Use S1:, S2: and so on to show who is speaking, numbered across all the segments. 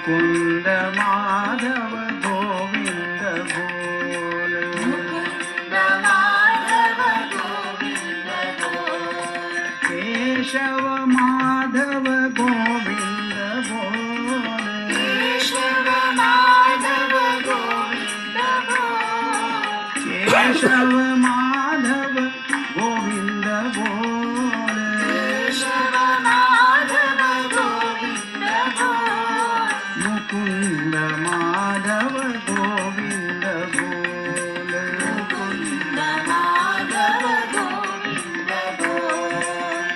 S1: मुकुंद माधव गोविंद बोल,
S2: मुकुंद माधव गोविंद बोल,
S1: केशव माधव गोविंद बोल,
S2: केशव माधव गोविंद बोल,
S1: केशव माधव गोविंद बोल,
S2: केशव माधव गोविंद बोल,
S1: मुकुंद माधव गोविंद बोल,
S2: मुकुंद माधव गोविंद बोल,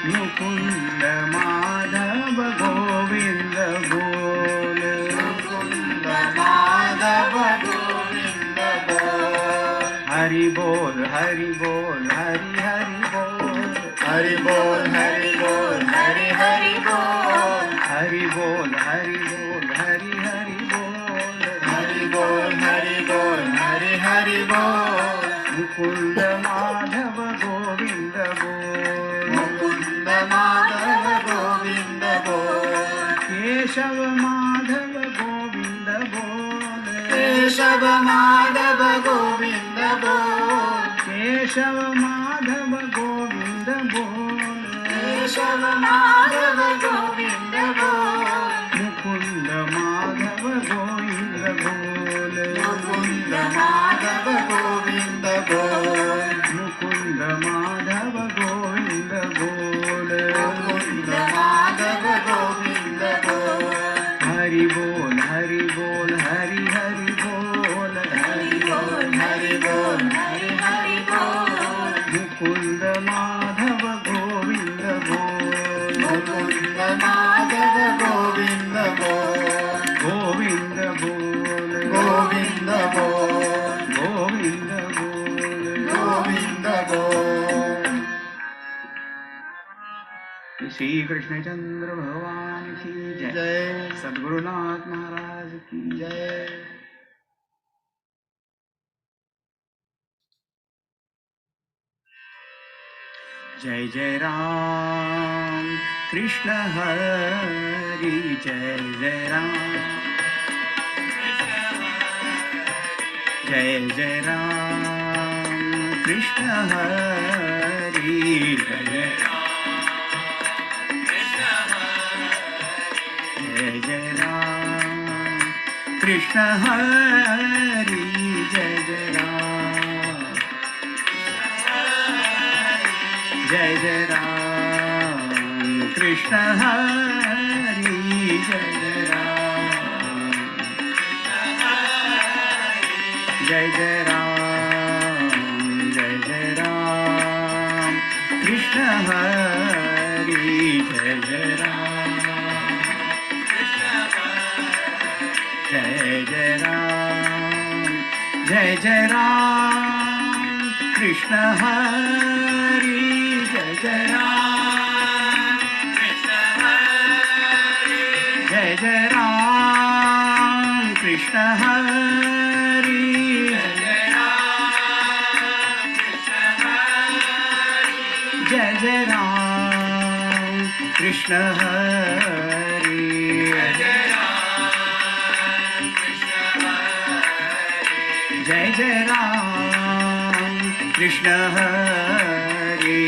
S1: मुकुंद माधव गोविंद बोल,
S2: मुकुंद माधव गोविंद बोल,
S1: हरि बोल हरि बोल हरि हरि बोल,
S2: हरि बोल हरि बोल हरि हरि बोल,
S1: हरि बोल हरि बोल हरि हरि बोल,
S2: हरि बोल हरि बोल हरि हरि बोल,
S1: मुकुंद माधव गोविंद बोल,
S2: मुकुंद माधव गोविंद बोल,
S1: केशव माधव गोविंद बोल,
S2: केशव माधव गोविंद बोल,
S1: केशव माधव गोविंद बोल,
S2: केशव माधव गोविंद बोल,
S1: मुकुंद माधव गोविंद बोल,
S2: मुकुंद माधव गोविंद बोल,
S1: मुकुंद माधव गोविंद बोल,
S2: मुकुंद माधव गोविंद बोल,
S1: हरि बोल हरि बोल हरि हरि बोल,
S2: हरि बोल हरि बोल हरि हरि बोल,
S1: मुकुंद माधव गोविंद बोल,
S2: मुकुंद माधव गोविंद बोल,
S1: गोविंद बोल,
S2: गोविंद बोल,
S1: गोविंद बोल,
S2: गोविंद बोल।
S1: श्री कृष्णचंद्र भगवान की जय,
S2: जय
S1: सद्गुरुनाथ महाराज की जय।
S2: जय।
S1: जय जय राम कृष्ण हरि, जय जय राम, जय जय राम कृष्ण हरि, जय जय जय जय राम कृष्ण हरि, जय जय राम, जय जय राम कृष्ण हरि, जय जय राम, जय जय राम, जय जय राम कृष्ण हरि, जय जय राम, जय जय राम, जय जय राम कृष्ण हरि, जय जय राम, जय जय राम कृष्ण हरि, जय जय राम कृष्ण हरि, जय जय राम कृष्ण हरि,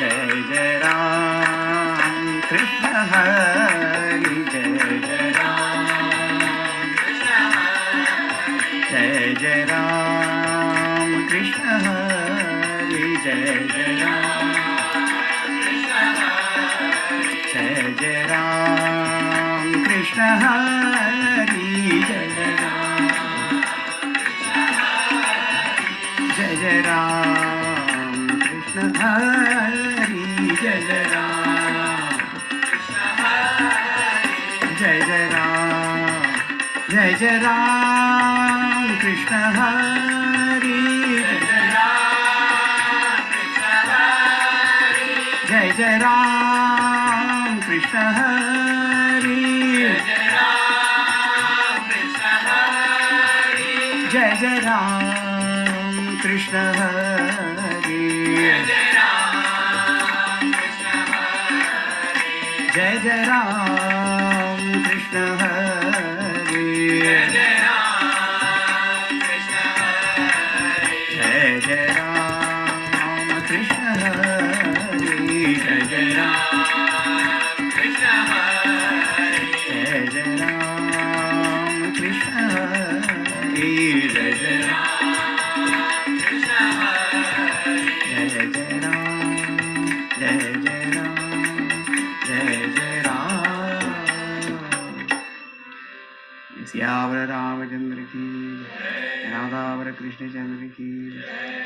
S1: जय जय राम कृष्ण हरि, जय जय राम, जय जय राम कृष्ण हरि, जय जय राम, जय जय राम कृष्ण हरि, जय जय राम, जय जय राम कृष्ण हरि, जय जय राम, जय जय राम, जय जय राम कृष्ण हरि, जय जय राम कृष्ण हरि, जय जय राम कृष्ण हरि, जय राम कृष्ण हरे
S2: जय राम कृष्ण हरे
S1: जय राम कृष्ण हरे
S2: जय राम कृष्ण हरे
S1: जय राम कृष्ण हरे
S2: जय राम कृष्ण हरे
S1: जय राम जय राम जय राम सियावर रामचंद्र की राधावर कृष्णचंद्र की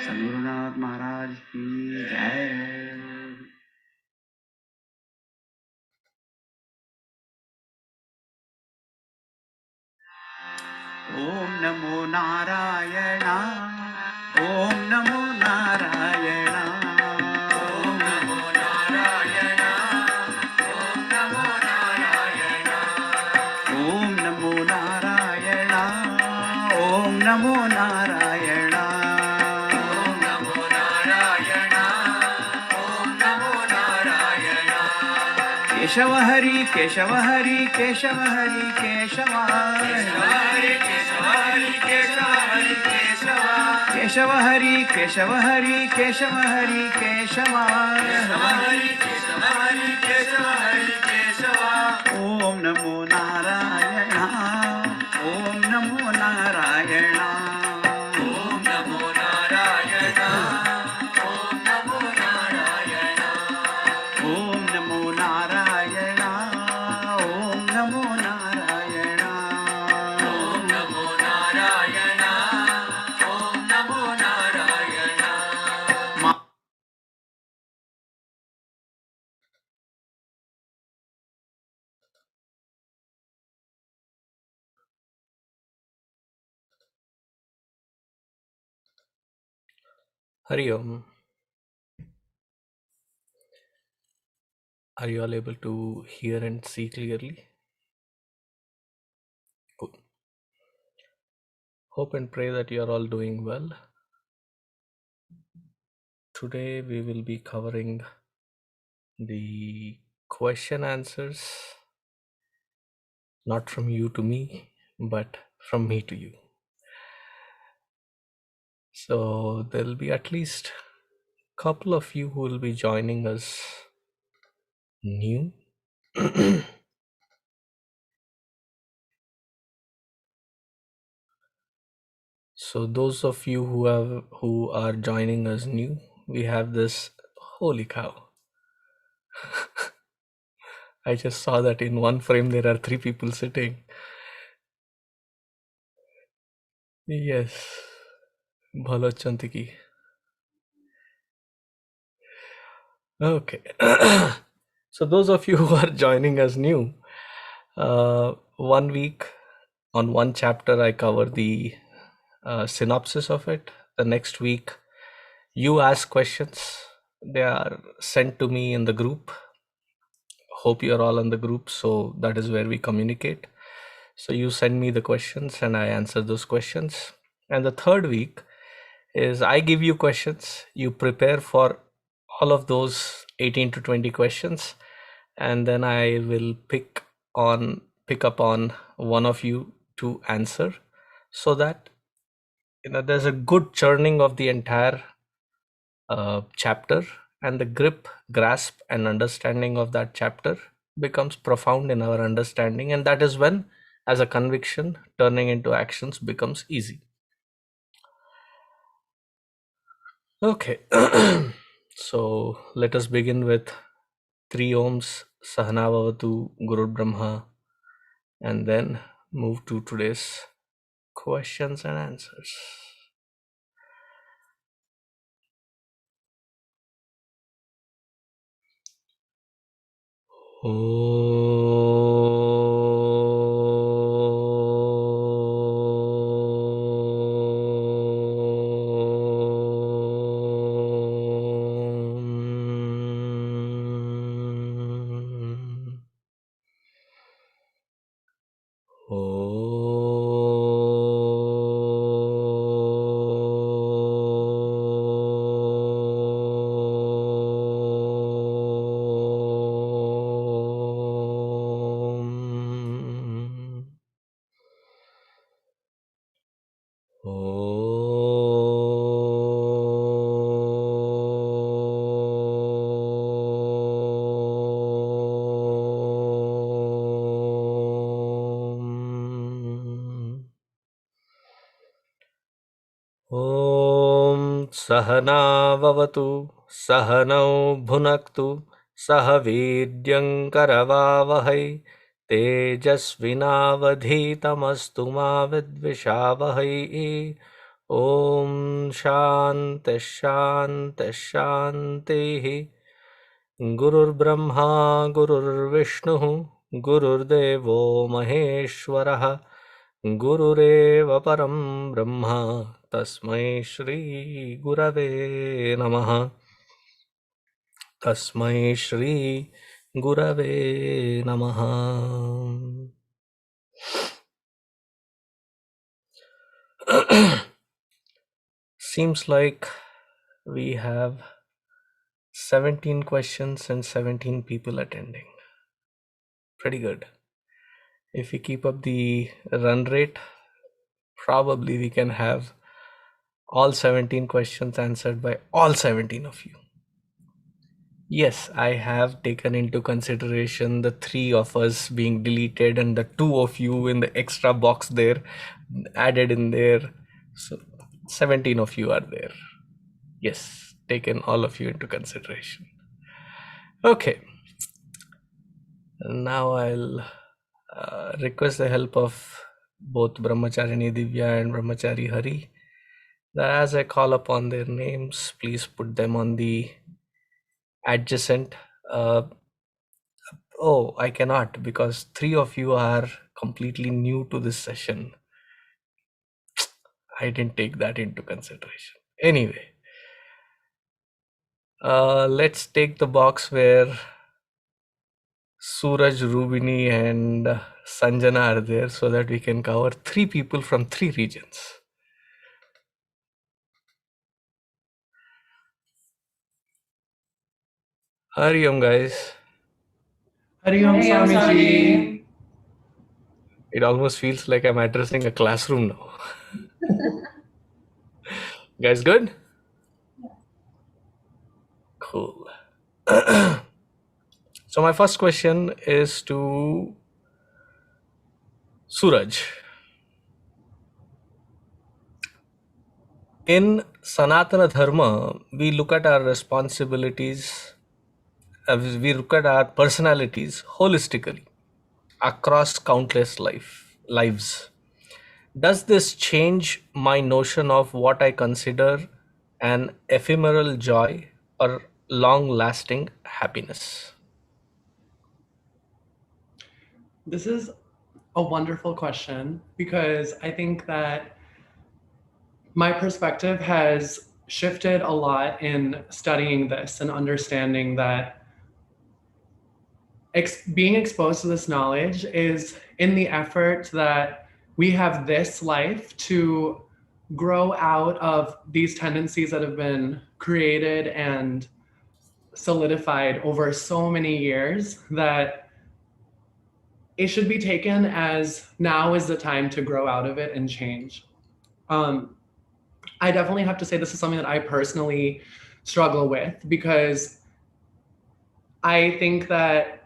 S1: सद्गुरुनाथ महाराज की जय। ओम नमो नारायण ओम नमो नारायण
S2: ओम नमो नारायण ओम नमो नारायण
S1: ओम नमो नारायण ओम नमो नारायण
S2: ओम नमो नारायण ओम नमो नारायण
S1: केशव हरि केशव हरि केशव हरि केशव
S2: हरे केशव हरे केशव हरे केशव
S1: केशव हरि केशव हरि केशव हरि केशव
S2: हरे केशव हरे केशव हरे केशव
S1: ओम नमो नारायण ओम नमो नारायण
S2: ओम नमो नारायण ओम नमो नारायण
S1: ओम नमो नारायण ओम नमो नारायण
S2: ओम नमो नारायण ओम नमो Narayan
S3: Hari Om. Are you all able to hear and see clearly? Cool. Hope and pray that you are all doing well. Today we will be covering the question answers, not from you to me, but from me to you. So there'll be at least a couple of you who will be joining us new. So those of you who are joining us new, we have this, holy cow. I just saw that in one frame there are 3 people sitting. Yes. Bhalo Chantiki. Okay. So those of you who are joining us new, 1 week on one chapter I cover the synopsis of it. The next week you ask questions. They are sent to me in the group. Hope you're all in the group, so that is where we communicate. So you send me the questions and I answer those questions. And the third week is I give you questions, you prepare for all of those 18 to 20 questions, and then I will pick up on one of you to answer, so that there's a good churning of the entire chapter, and the grasp and understanding of that chapter becomes profound in our understanding, and that is when, as a conviction, turning into actions becomes easy. Okay. So let us begin with 3 ohms Sahana Bhavatu Guru Brahma, and then move to today's questions and answers. सहना ववतु सहनौ भुनक्तु सह वीर्यङ्करवावहै तेजस्विनावधीतमस्तु मा विद्विषावहै ॐ शान्तिः शान्तिः शान्तिः गुरुर्ब्रह्मा गुरुर्विष्णुः गुरुर्देवो महेश्वरः गुरुरेव परं ब्रह्म तस्मै श्री गुरवे नमः तस्मै श्री गुरवे नमः Seems like we have 17 questions and 17 people attending. Pretty good. If we keep up the run rate, probably we can have all 17 questions answered by all 17 of you. Yes, I have taken into consideration the 3 of us being deleted and the 2 of you in the extra box there added in there. So 17 of you are there. Yes, taken all of you into consideration. Okay. Now I'll request the help of both Brahmacharini Divya and Brahmachari Hari. That as I call upon their names, please put them on the adjacent. Oh, I cannot because 3 of you are completely new to this session. I didn't take that into consideration. Anyway, let's take the box where Suraj, Rubini, and Sanjana are there so that we can cover 3 people from 3 regions. Hari Om, guys.
S4: Hari Om Swamiji.
S3: It almost feels like I'm addressing a classroom now. Guys, good? Cool. So my first question is to Suraj. In Sanatana Dharma, we look at our responsibilities, we look at our personalities holistically across countless lives. Does this change my notion of what I consider an ephemeral joy or long-lasting happiness?
S4: This is a wonderful question because I think that my perspective has shifted a lot in studying this and understanding that being exposed to this knowledge is in the effort that we have this life to grow out of these tendencies that have been created and solidified over so many years that it should be taken as now is the time to grow out of it and change. I definitely have to say this is something that I personally struggle with because I think that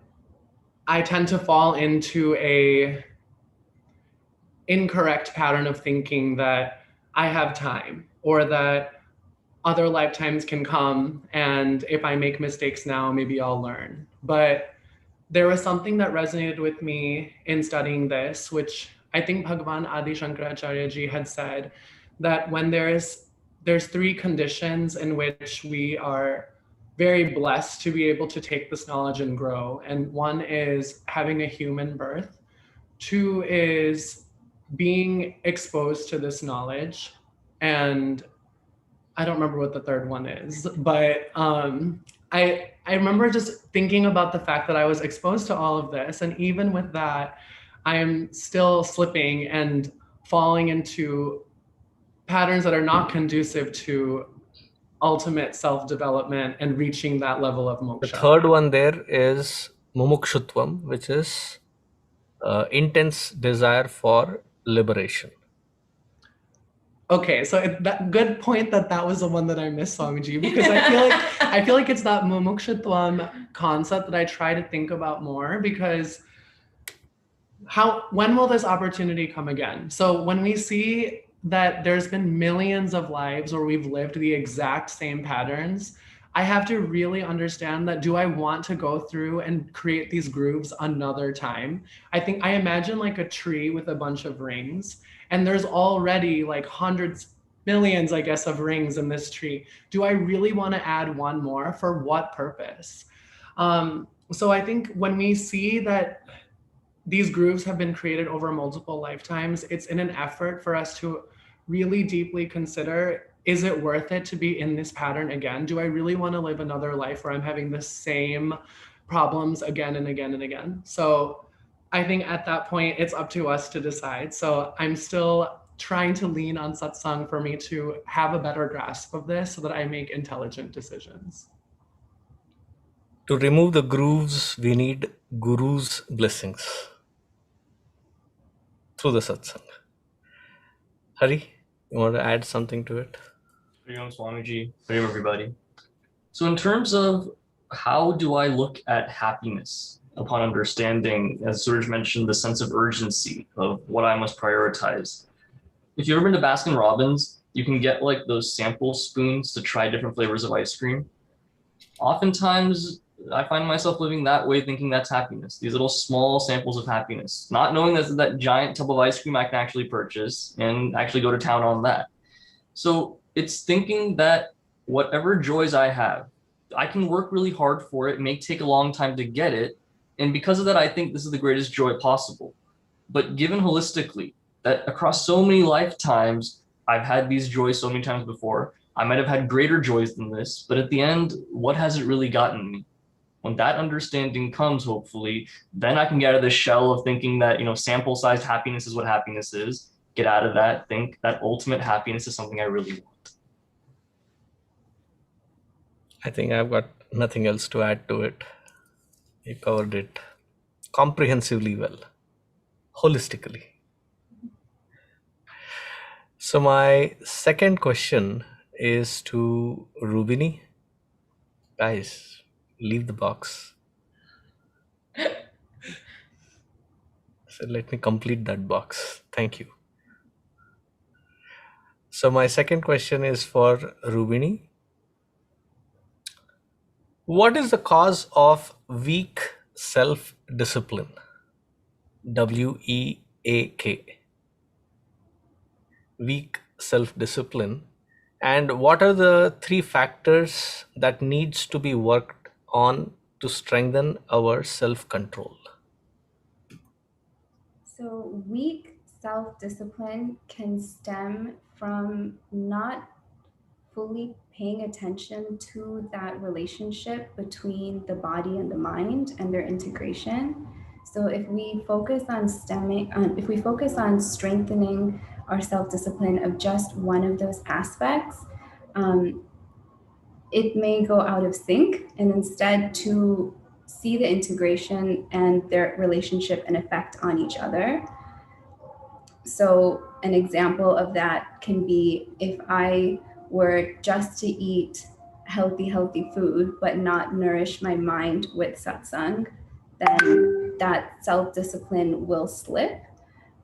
S4: I tend to fall into a incorrect pattern of thinking that I have time or that other lifetimes can come and if I make mistakes now, maybe I'll learn. But there was something that resonated with me in studying this, which I think Bhagavan Adi Shankaracharya ji had said, that when there's 3 conditions in which we are very blessed to be able to take this knowledge and grow. And one is having a human birth. 2 is being exposed to this knowledge. And I don't remember what the third one is, but I remember just thinking about the fact that I was exposed to all of this. And even with that, I am still slipping and falling into patterns that are not conducive to ultimate self-development and reaching that level of moksha.
S3: The third one there is mumukshutvam, which is intense desire for liberation.
S4: Okay, so that good point that was the one that I missed, Swamiji, because I feel like it's that mumukshutvam concept that I try to think about more because when will this opportunity come again? So when we see that there's been millions of lives where we've lived the exact same patterns, I have to really understand that, do I want to go through and create these grooves another time? I imagine like a tree with a bunch of rings, and there's already like hundreds, millions, I guess, of rings in this tree. Do I really want to add one more? For what purpose? So I think when we see that these grooves have been created over multiple lifetimes, it's in an effort for us to really deeply consider, is it worth it to be in this pattern again? Do I really want to live another life where I'm having the same problems again and again and again? So I think at that point, it's up to us to decide. So I'm still trying to lean on satsang for me to have a better grasp of this so that I make intelligent decisions.
S3: To remove the grooves, we need Guru's blessings through the satsang. Hari, you want to add something to it?
S5: Hariom Swamiji, Hariom everybody. So in terms of how do I look at happiness upon understanding, as Suraj mentioned, the sense of urgency of what I must prioritize. If you've ever been to Baskin Robbins, you can get like those sample spoons to try different flavors of ice cream. Oftentimes, I find myself living that way, thinking that's happiness. These little small samples of happiness, not knowing that that giant tub of ice cream I can actually purchase and actually go to town on that. So it's thinking that whatever joys I have, I can work really hard for it. It may take a long time to get it. And because of that, I think this is the greatest joy possible. But given holistically, that across so many lifetimes, I've had these joys so many times before, I might have had greater joys than this, but at the end, what has it really gotten me? When that understanding comes, hopefully, then I can get out of this shell of thinking that, sample-sized happiness is what happiness is. Get out of that, think that ultimate happiness is something I really want.
S3: I think I've got nothing else to add to it. You covered it comprehensively well, holistically. So my second question is to Rubini. Guys, leave the box. So let me complete that box. Thank you. So my second question is for Rubini. What is the cause of weak self-discipline? WEAK. Weak self-discipline. And what are the 3 factors that needs to be worked on to strengthen our self-control?
S6: So weak self-discipline can stem from not fully paying attention to that relationship between the body and the mind and their integration. So if we focus on strengthening our self-discipline of just one of those aspects, it may go out of sync, and instead to see the integration and their relationship and effect on each other. So an example of that can be if I were just to eat healthy food, but not nourish my mind with satsang, then that self-discipline will slip.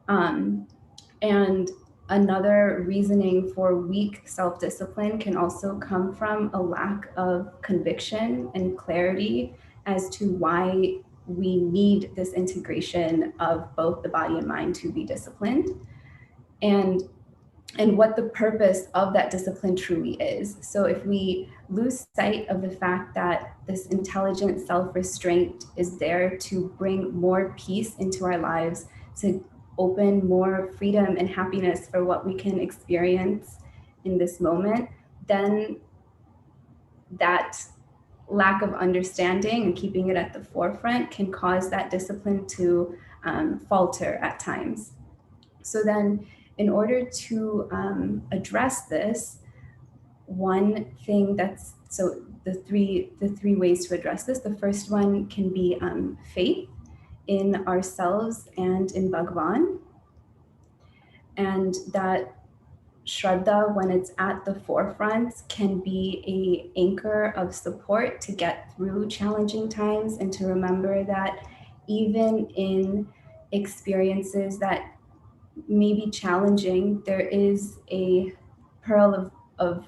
S6: And another reasoning for weak self-discipline can also come from a lack of conviction and clarity as to why we need this integration of both the body and mind to be disciplined, and what the purpose of that discipline truly is. So if we lose sight of the fact that this intelligent self-restraint is there to bring more peace into our lives, to open more freedom and happiness for what we can experience in this moment, then that lack of understanding and keeping it at the forefront can cause that discipline to falter at times. So then, in order to address this, one thing the three ways to address this. The first one can be faith in ourselves and in Bhagavan, and that Shraddha, when it's at the forefront, can be an anchor of support to get through challenging times, and to remember that even in experiences that may be challenging, there is a pearl of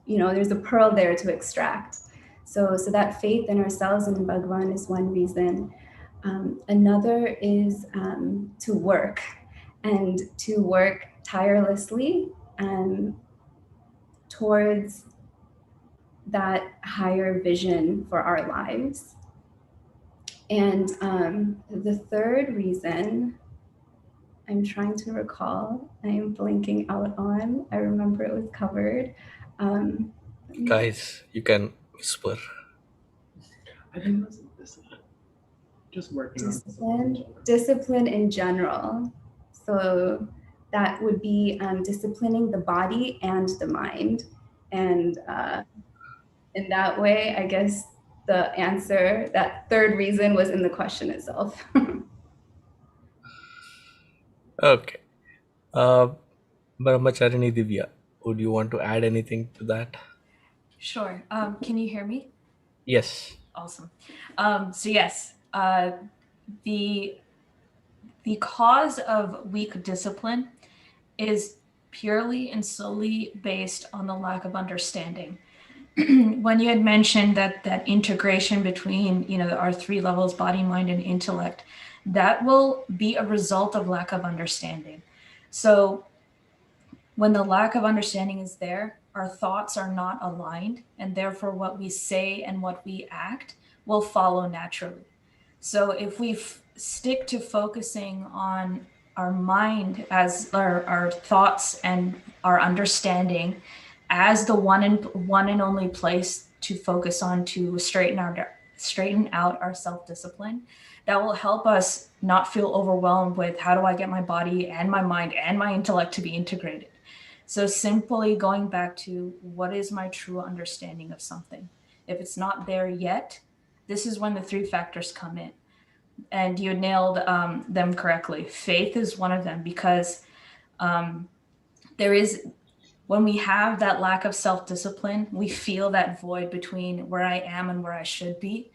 S6: there's a pearl there to extract. So that faith in ourselves and in Bhagwan is one reason. Another is to work, and to work tirelessly towards that higher vision for our lives. And the third reason, I'm trying to recall, I'm blinking out on, I remember it was covered.
S3: Guys, you can whisper.
S4: I think it was discipline. Just working on
S6: discipline in general. So that would be disciplining the body and the mind. And in that way, I guess the answer, that third reason, was in the question itself.
S3: Okay. Brahmacharini Divya, would you want to add anything to that?
S7: Sure. Can you hear me?
S3: Yes.
S7: Awesome. So yes, the cause of weak discipline is purely and solely based on the lack of understanding. When you had mentioned that integration between our three levels, body, mind, and intellect, that will be a result of lack of understanding. So when the lack of understanding is there, our thoughts are not aligned, and therefore what we say and what we act will follow naturally. So if we stick to focusing on our mind as our thoughts and our understanding as the one and only place to focus on to straighten out our self-discipline, that will help us not feel overwhelmed with how do I get my body and my mind and my intellect to be integrated. So simply going back to what is my true understanding of something. If it's not there yet, this is when the three factors come in. And you nailed them correctly. Faith is one of them, because there is, when we have that lack of self-discipline, we feel that void between where I am and where I should be.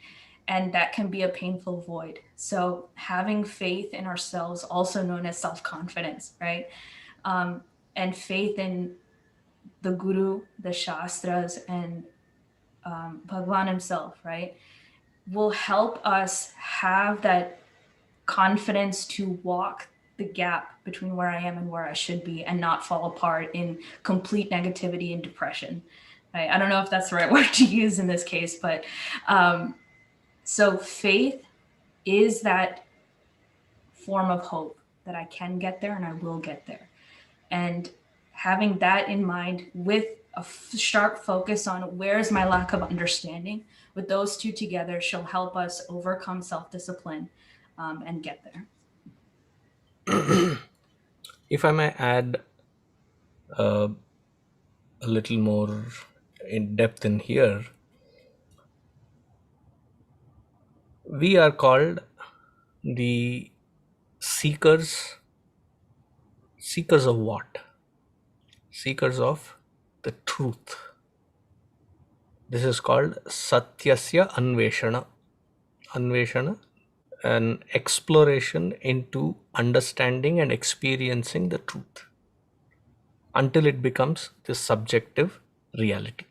S7: And that can be a painful void. So having faith in ourselves, also known as self-confidence, right? And faith in the Guru, the Shastras, and Bhagwan himself, right, will help us have that confidence to walk the gap between where I am and where I should be, and not fall apart in complete negativity and depression. Right? I don't know if that's the right word to use in this case, but so faith is that form of hope that I can get there and I will get there. And having that in mind with a sharp focus on where is my lack of understanding, with those two together shall help us overcome self-discipline and get there.
S3: If I may add a little more in depth in here, we are called the seekers of what? Seekers of the truth. This is called Satyasya Anveshana. Anveshana, an exploration into understanding and experiencing the truth until it becomes this subjective reality.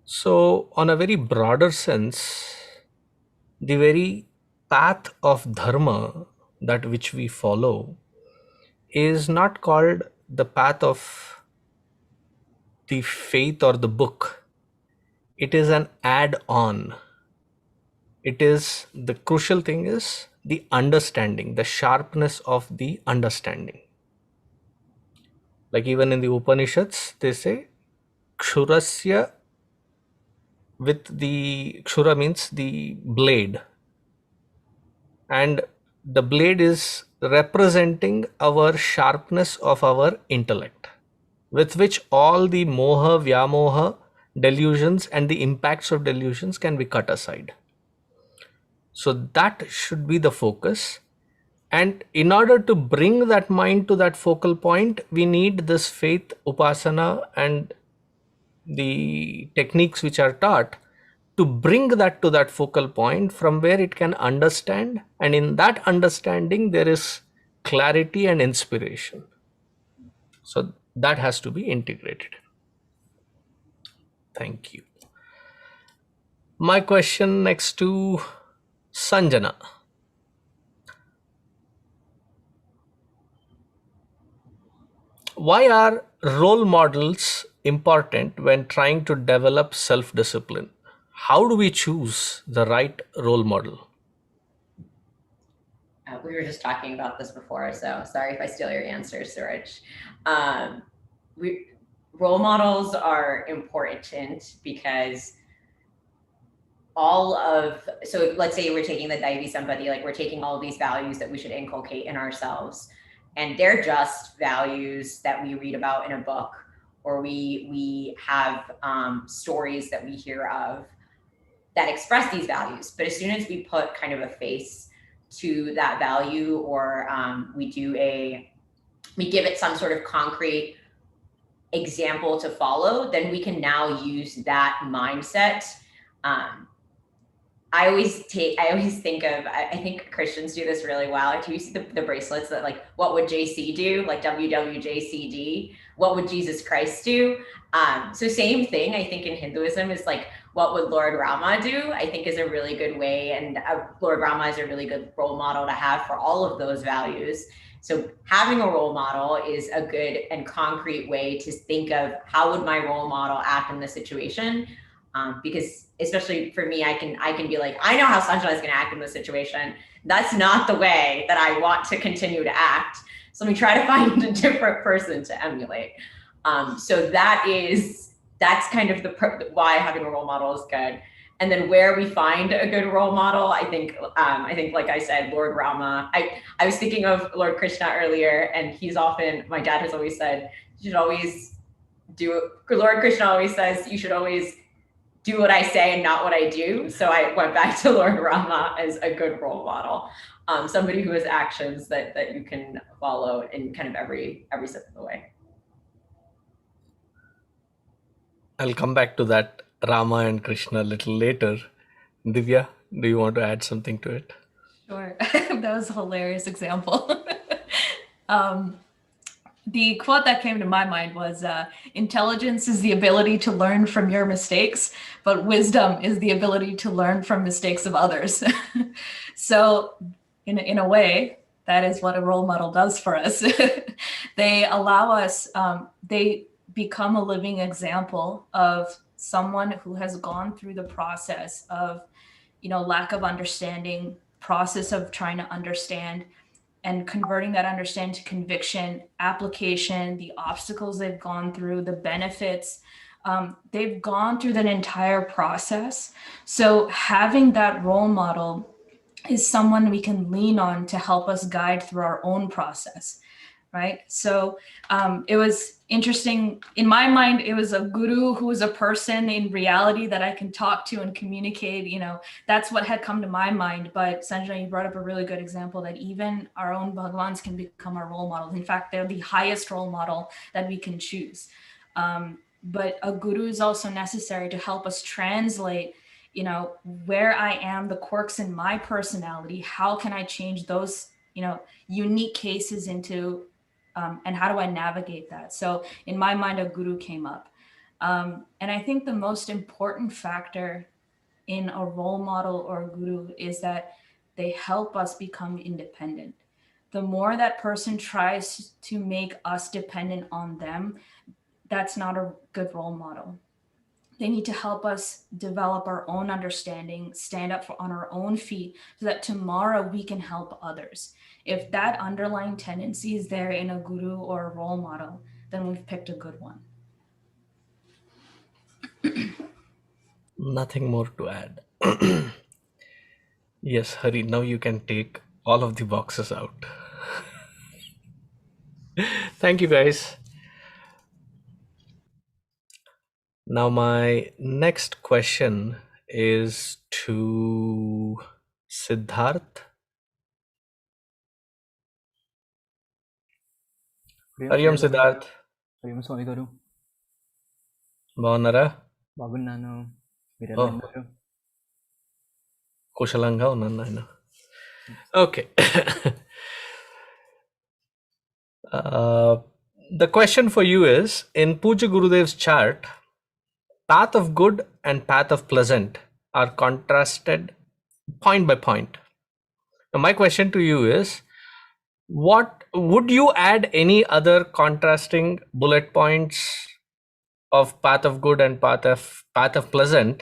S3: So, on a very broader sense, the very path of dharma that which we follow is not called the path of the faith or the book. It is an add-on. It is, the crucial thing is the understanding, the sharpness of the understanding. Like even in the Upanishads, they say kshurasya, with the kshura means the blade, and the blade is representing our sharpness of our intellect, with which all the moha, vyamoha, delusions and the impacts of delusions can be cut aside. So that should be the focus. And in order to bring that mind to that focal point, we need this faith, upasana, and the techniques which are taught to bring that to that focal point from where it can understand, and in that understanding there is clarity and inspiration. So that has to be integrated. Thank you. My question next to Sanjana. Why are role models important when trying to develop self-discipline? How do we choose the right role model?
S8: We were just talking about this before, so sorry if I steal your answer, Suraj. Role models are important because so let's say we're taking the Daivi Sampati, like we're taking all of these values that we should inculcate in ourselves, and they're just values that we read about in a book, or we have stories that we hear of that express these values. But as soon as we put kind of a face to that value, or we give it some sort of concrete example to follow, then we can now use that mindset. I always think of, I think Christians do this really well. Like, you see the bracelets that, like, what would JC do? Like WWJCD, what would Jesus Christ do? So same thing, I think in Hinduism is like, what would Lord Rama do? I think is a really good way. And Lord Rama is a really good role model to have for all of those values. So having a role model is a good and concrete way to think of how would my role model act in this situation. Because especially for me, I can be like, I know how Sanjana is going to act in this situation. That's not the way that I want to continue to act. So let me try to find a different person to emulate. So that's kind of why having a role model is good. And then where we find a good role model, I think like I said, Lord Rama. I was thinking of Lord Krishna earlier, and my dad has always said, Lord Krishna always says, you should always do what I say and not what I do. So I went back to Lord Rama as a good role model. Somebody who has actions that you can follow in kind of every step of the way.
S3: I'll come back to that Rama and Krishna a little later. Divya, do you want to add something to it?
S7: Sure. That was a hilarious example. The quote that came to my mind was, intelligence is the ability to learn from your mistakes, but wisdom is the ability to learn from mistakes of others. So in a way, that is what a role model does for us. They allow us, they become a living example of someone who has gone through the process of, lack of understanding, process of trying to understand, and converting that understanding to conviction, application, the obstacles they've gone through, the benefits. They've gone through that entire process. So having that role model is someone we can lean on to help us guide through our own process, right? So it was interesting. In my mind, it was a guru who was a person in reality that I can talk to and communicate. That's what had come to my mind. But Sanjana, you brought up a really good example that even our own Bhagavans can become our role models. In fact, they're the highest role model that we can choose. But a guru is also necessary to help us translate where I am, the quirks in my personality. How can I change those unique cases into and how do I navigate that? So in my mind, a guru came up. And I think the most important factor in a role model or a guru is that they help us become independent. The more that person tries to make us dependent on them, that's not a good role model. They need to help us develop our own understanding, stand up on our own feet so that tomorrow we can help others. If that underlying tendency is there in a guru or a role model, then we've picked a good one.
S3: Nothing more to add. Yes, Hari, now you can take all of the boxes out. Thank you, guys. Now my next question is to Siddharth. Hariom Siddharth.
S1: Hariom Swami Garu.
S3: Bagunnara?
S1: Bagunnanu. Meeru
S3: Oh,
S1: ఎలా ఉన్నారు?
S3: కుశలంగా ఉన్నాను నాయన. Okay. The question for you is, in Puja Gurudev's chart, path of good and path of pleasant are contrasted point by point. Now my question to you is, what would you add any other contrasting bullet points of path of good and path of pleasant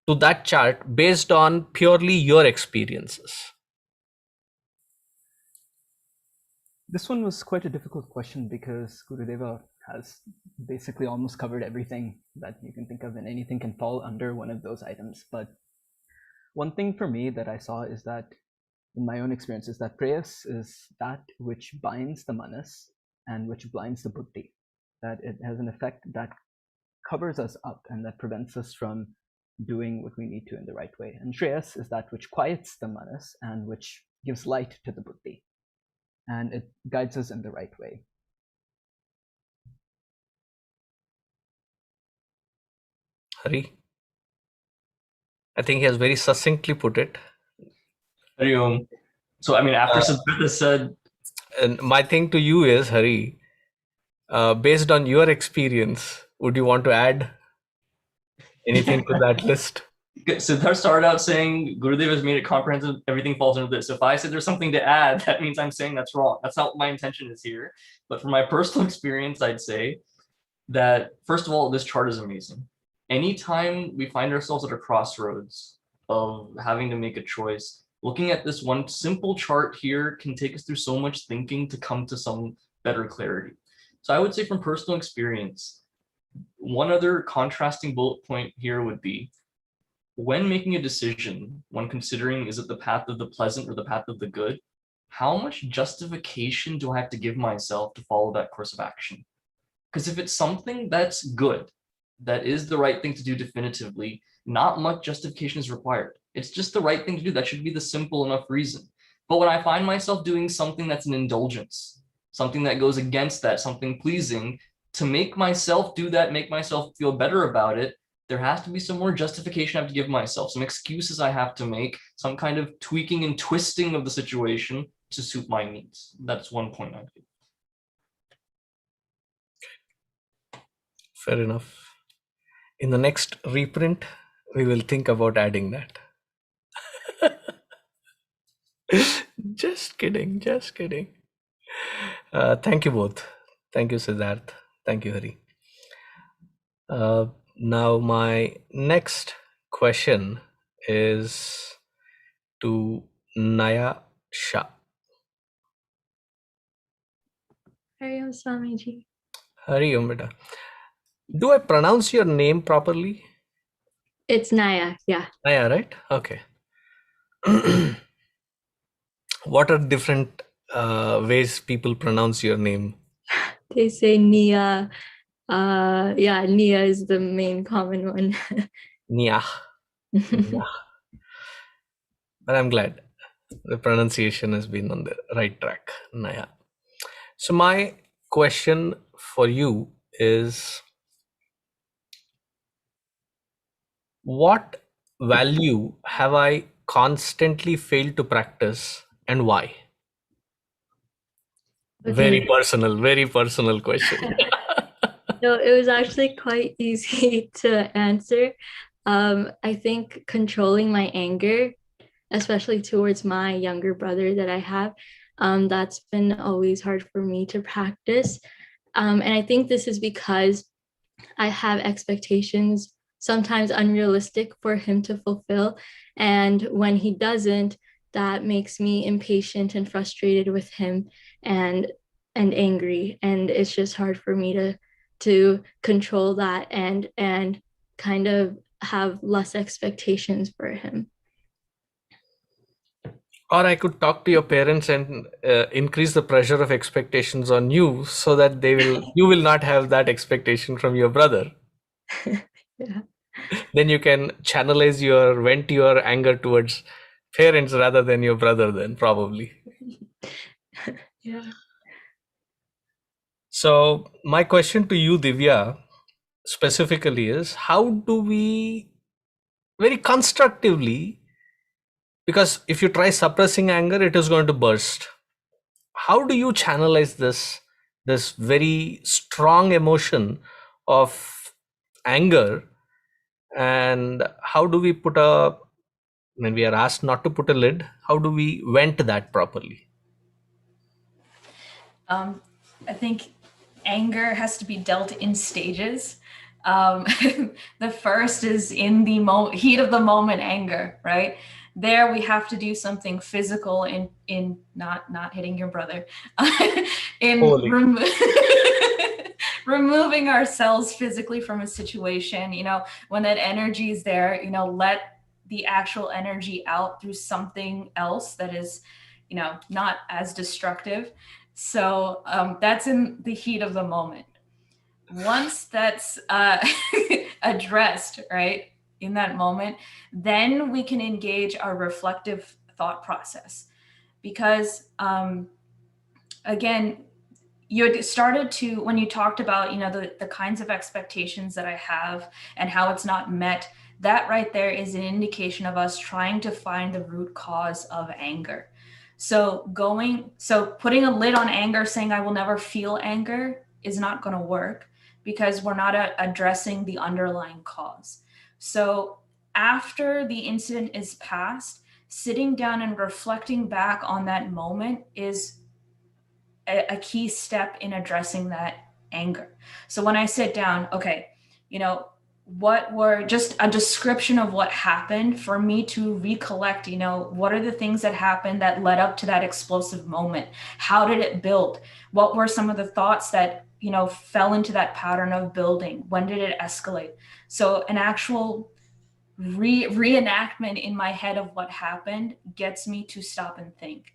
S3: to that chart based on purely your experiences?
S9: This one was quite a difficult question because Gurudeva has basically almost covered everything that you can think of, and anything can fall under one of those items. But one thing for me that I saw is that, in my own experience, is that prayas is that which binds the manas and which blinds the buddhi. That it has an effect that covers us up and that prevents us from doing what we need to in the right way. And shreyas is that which quiets the manas and which gives light to the buddhi, and it guides us in the right way.
S3: Hari, I think he has very succinctly put it.
S5: Hari Om. So, I mean, after Siddhartha said,
S3: And my thing to you is, Hari, based on your experience, would you want to add anything to that list?
S5: Siddhartha started out saying Gurudev has made it comprehensive, everything falls into this. If I said there's something to add, that means I'm saying that's wrong. That's not what my intention is here. But from my personal experience, I'd say that, first of all, this chart is amazing. Anytime we find ourselves at a crossroads of having to make a choice, looking at this one simple chart here can take us through so much thinking to come to some better clarity. So I would say from personal experience, one other contrasting bullet point here would be, when making a decision, when considering is it the path of the pleasant or the path of the good, how much justification do I have to give myself to follow that course of action? Because if it's something that's good, that is the right thing to do definitively, not much justification is required. It's just the right thing to do. That should be the simple enough reason. But when I find myself doing something that's an indulgence, something that goes against that, something pleasing, to make myself do that, make myself feel better about it, there has to be some more justification I have to give myself, some excuses I have to make, some kind of tweaking and twisting of the situation to suit my needs. That's one point I'd give.
S3: Fair enough. In the next reprint, we will think about adding that. Just kidding, just kidding. Thank you both. Thank you, Siddharth. Thank you, Hari. Now my next question is to Naya Shah.
S10: Hari Om Swamiji.
S3: Hari Om beta. Do I pronounce your name properly?
S10: It's Naya, yeah.
S3: Naya, right? Okay. What are different ways people pronounce your name?
S10: They say Nia. Yeah, Nia is the main common one.
S3: Nia. Nia. But I'm glad the pronunciation has been on the right track. Naya. So my question for you is, what value have I constantly failed to practice and why?
S10: Okay.
S3: Very personal question.
S10: No, it was actually quite easy to answer. I think controlling my anger, especially towards my younger brother that I have, that's been always hard for me to practice. And I think this is because I have expectations, sometimes unrealistic, for him to fulfill. And when he doesn't, that makes me impatient and frustrated with him and angry. And it's just hard for me to control that and kind of have less expectations for him.
S3: Or I could talk to your parents and increase the pressure of expectations on you so that you will not have that expectation from your brother.
S10: Yeah.
S3: Then you can vent your anger towards parents rather than your brother then, probably.
S10: Yeah.
S3: So my question to you, Divya, specifically is, how do we very constructively because if you try suppressing anger, it is going to burst. How do you channelize this very strong emotion of anger, and how do we put a, when we are asked not to put a lid, how do we vent that properly?
S7: I think anger has to be dealt in stages. The first is in the heat of the moment anger, right? There we have to do something physical in not hitting your brother, in removing ourselves physically from a situation. You know, when that energy is there, you know, let the actual energy out through something else that is, you know, not as destructive. So that's in the heat of the moment. Once that's addressed, right, in that moment, then we can engage our reflective thought process. Because again, you had started to, when you talked about, you know, the kinds of expectations that I have and how it's not met, that right there is an indication of us trying to find the root cause of anger. So putting a lid on anger, saying I will never feel anger, is not going to work, because we're not addressing the underlying cause. So after the incident is past, sitting down and reflecting back on that moment is a key step in addressing that anger. So when I sit down, okay, you know, what were just a description of what happened for me to recollect, you know, what are the things that happened that led up to that explosive moment? How did it build? What were some of the thoughts that, you know, fell into that pattern of building? When did it escalate? So an actual reenactment in my head of what happened gets me to stop and think.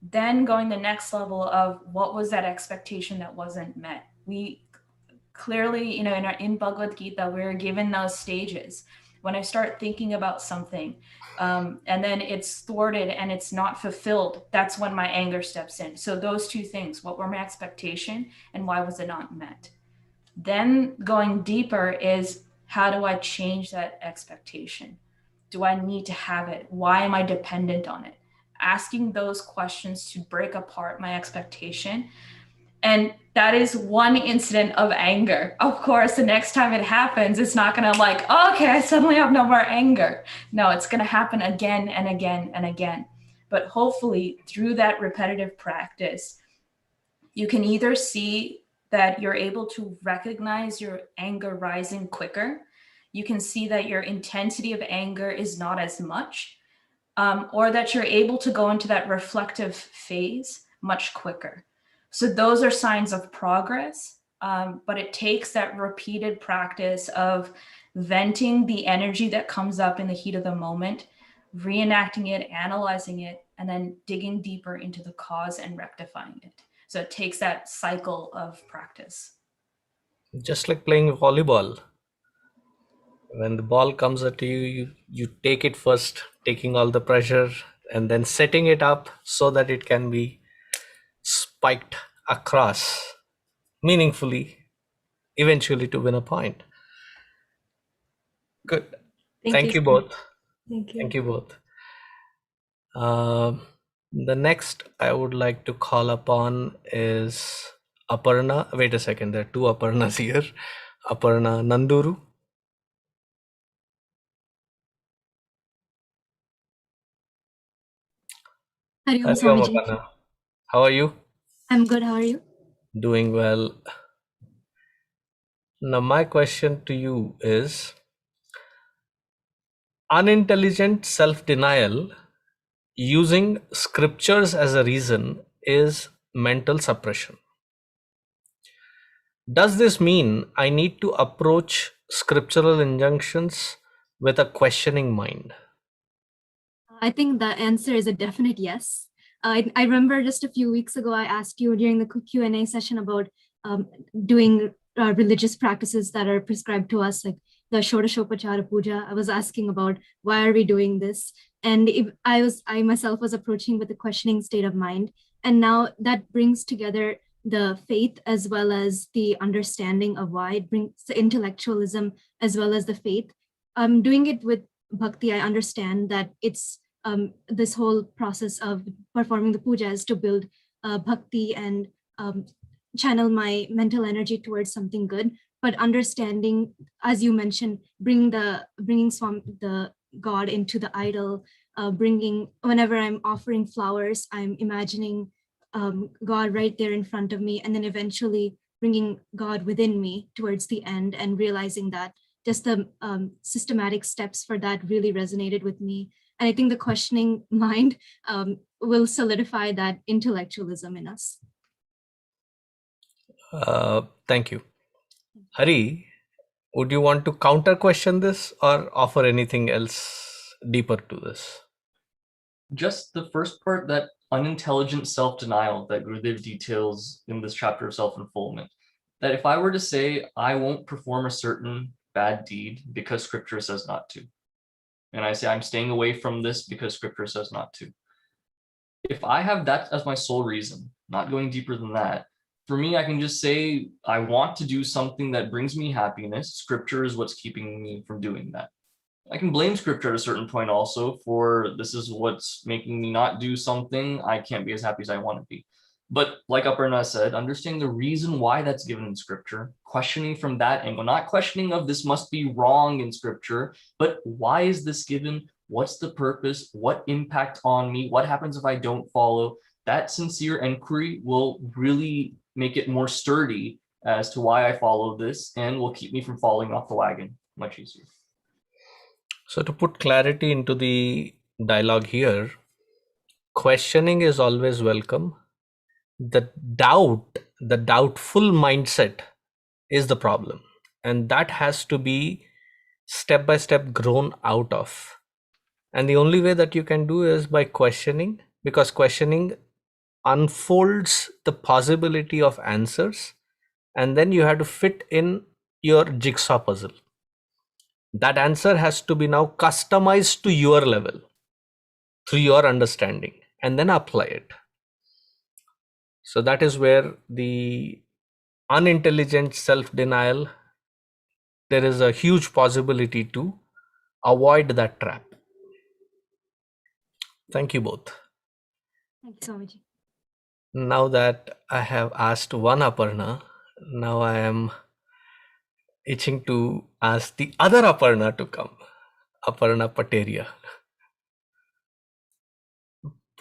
S7: Then going the next level of what was that expectation that wasn't met? We clearly, you know, in Bhagavad Gita, we're given those stages. When I start thinking about something and then it's thwarted and it's not fulfilled, that's when my anger steps in. So those two things, what were my expectation and why was it not met? Then going deeper is, how do I change that expectation? Do I need to have it? Why am I dependent on it? Asking those questions to break apart my expectation. And that is one incident of anger. Of course, the next time it happens, it's not going to like, oh, okay, I suddenly have no more anger. No, it's going to happen again and again and again. But hopefully through that repetitive practice, you can either see that you're able to recognize your anger rising quicker. You can see that your intensity of anger is not as much. Or that you're able to go into that reflective phase much quicker. So those are signs of progress, but it takes that repeated practice of venting the energy that comes up in the heat of the moment, reenacting it, analyzing it, and then digging deeper into the cause and rectifying it. So it takes that cycle of practice.
S3: Just like playing volleyball. When the ball comes at you, you take it first, taking all the pressure, and then setting it up so that it can be spiked across meaningfully, eventually to win a point. Good. Thank you both. Thank you both. The next I would like to call upon is Aparna. Wait a second, there are two Aparnas here. Aparna Nanduru.
S11: Hariom Swamiji.
S3: Aparna. How are you?
S11: I'm good. How are you?
S3: Doing well. Now my question to you is, unintelligent self-denial using scriptures as a reason is mental suppression. Does this mean I need to approach scriptural injunctions with a questioning mind?
S11: I think the answer is a definite yes. I remember just a few weeks ago, I asked you during the Q&A session about doing religious practices that are prescribed to us, like the Shodashopachara Puja. I was asking about why are we doing this? And if I myself was approaching with a questioning state of mind. And now that brings together the faith as well as the understanding of why. It brings the intellectualism as well as the faith. I'm doing it with bhakti. I understand that it's this whole process of performing the puja is to build bhakti and channel my mental energy towards something good. But understanding, as you mentioned, bringing the God into the idol, whenever I'm offering flowers, I'm imagining God right there in front of me, and then eventually bringing God within me towards the end, and realizing that just the systematic steps for that really resonated with me. And I think the questioning mind will solidify that intellectualism in us.
S3: Thank you. Hari, would you want to counter question this or offer anything else deeper to this?
S5: Just the first part, that unintelligent self-denial that Gurudev details in this chapter of self-unfoldment. That if I were to say, I won't perform a certain bad deed because scripture says not to, and I say I'm staying away from this because scripture says not to. If I have that as my sole reason, not going deeper than that, for me, I can just say, I want to do something that brings me happiness. Scripture is what's keeping me from doing that. I can blame scripture at a certain point also for this is what's making me not do something. I can't be as happy as I want to be. But like Aparna said, understanding the reason why that's given in scripture, questioning from that angle, not questioning of this must be wrong in scripture, but why is this given? What's the purpose? What impact on me? What happens if I don't follow? That sincere inquiry will really make it more sturdy as to why I follow this, and will keep me from falling off the wagon much easier.
S3: So to put clarity into the dialogue here, questioning is always welcome. The doubtful mindset is the problem. And that has to be step by step grown out of. And the only way that you can do is by questioning, because questioning unfolds the possibility of answers. And then you have to fit in your jigsaw puzzle. That answer has to be now customized to your level through your understanding, and then apply it. So that is where the unintelligent self-denial, there is a huge possibility to avoid that trap. Thank you both.
S11: Thank you, Swamiji.
S3: Now that I have asked one Aparna, now I am itching to ask the other Aparna to come. Aparna Pateria.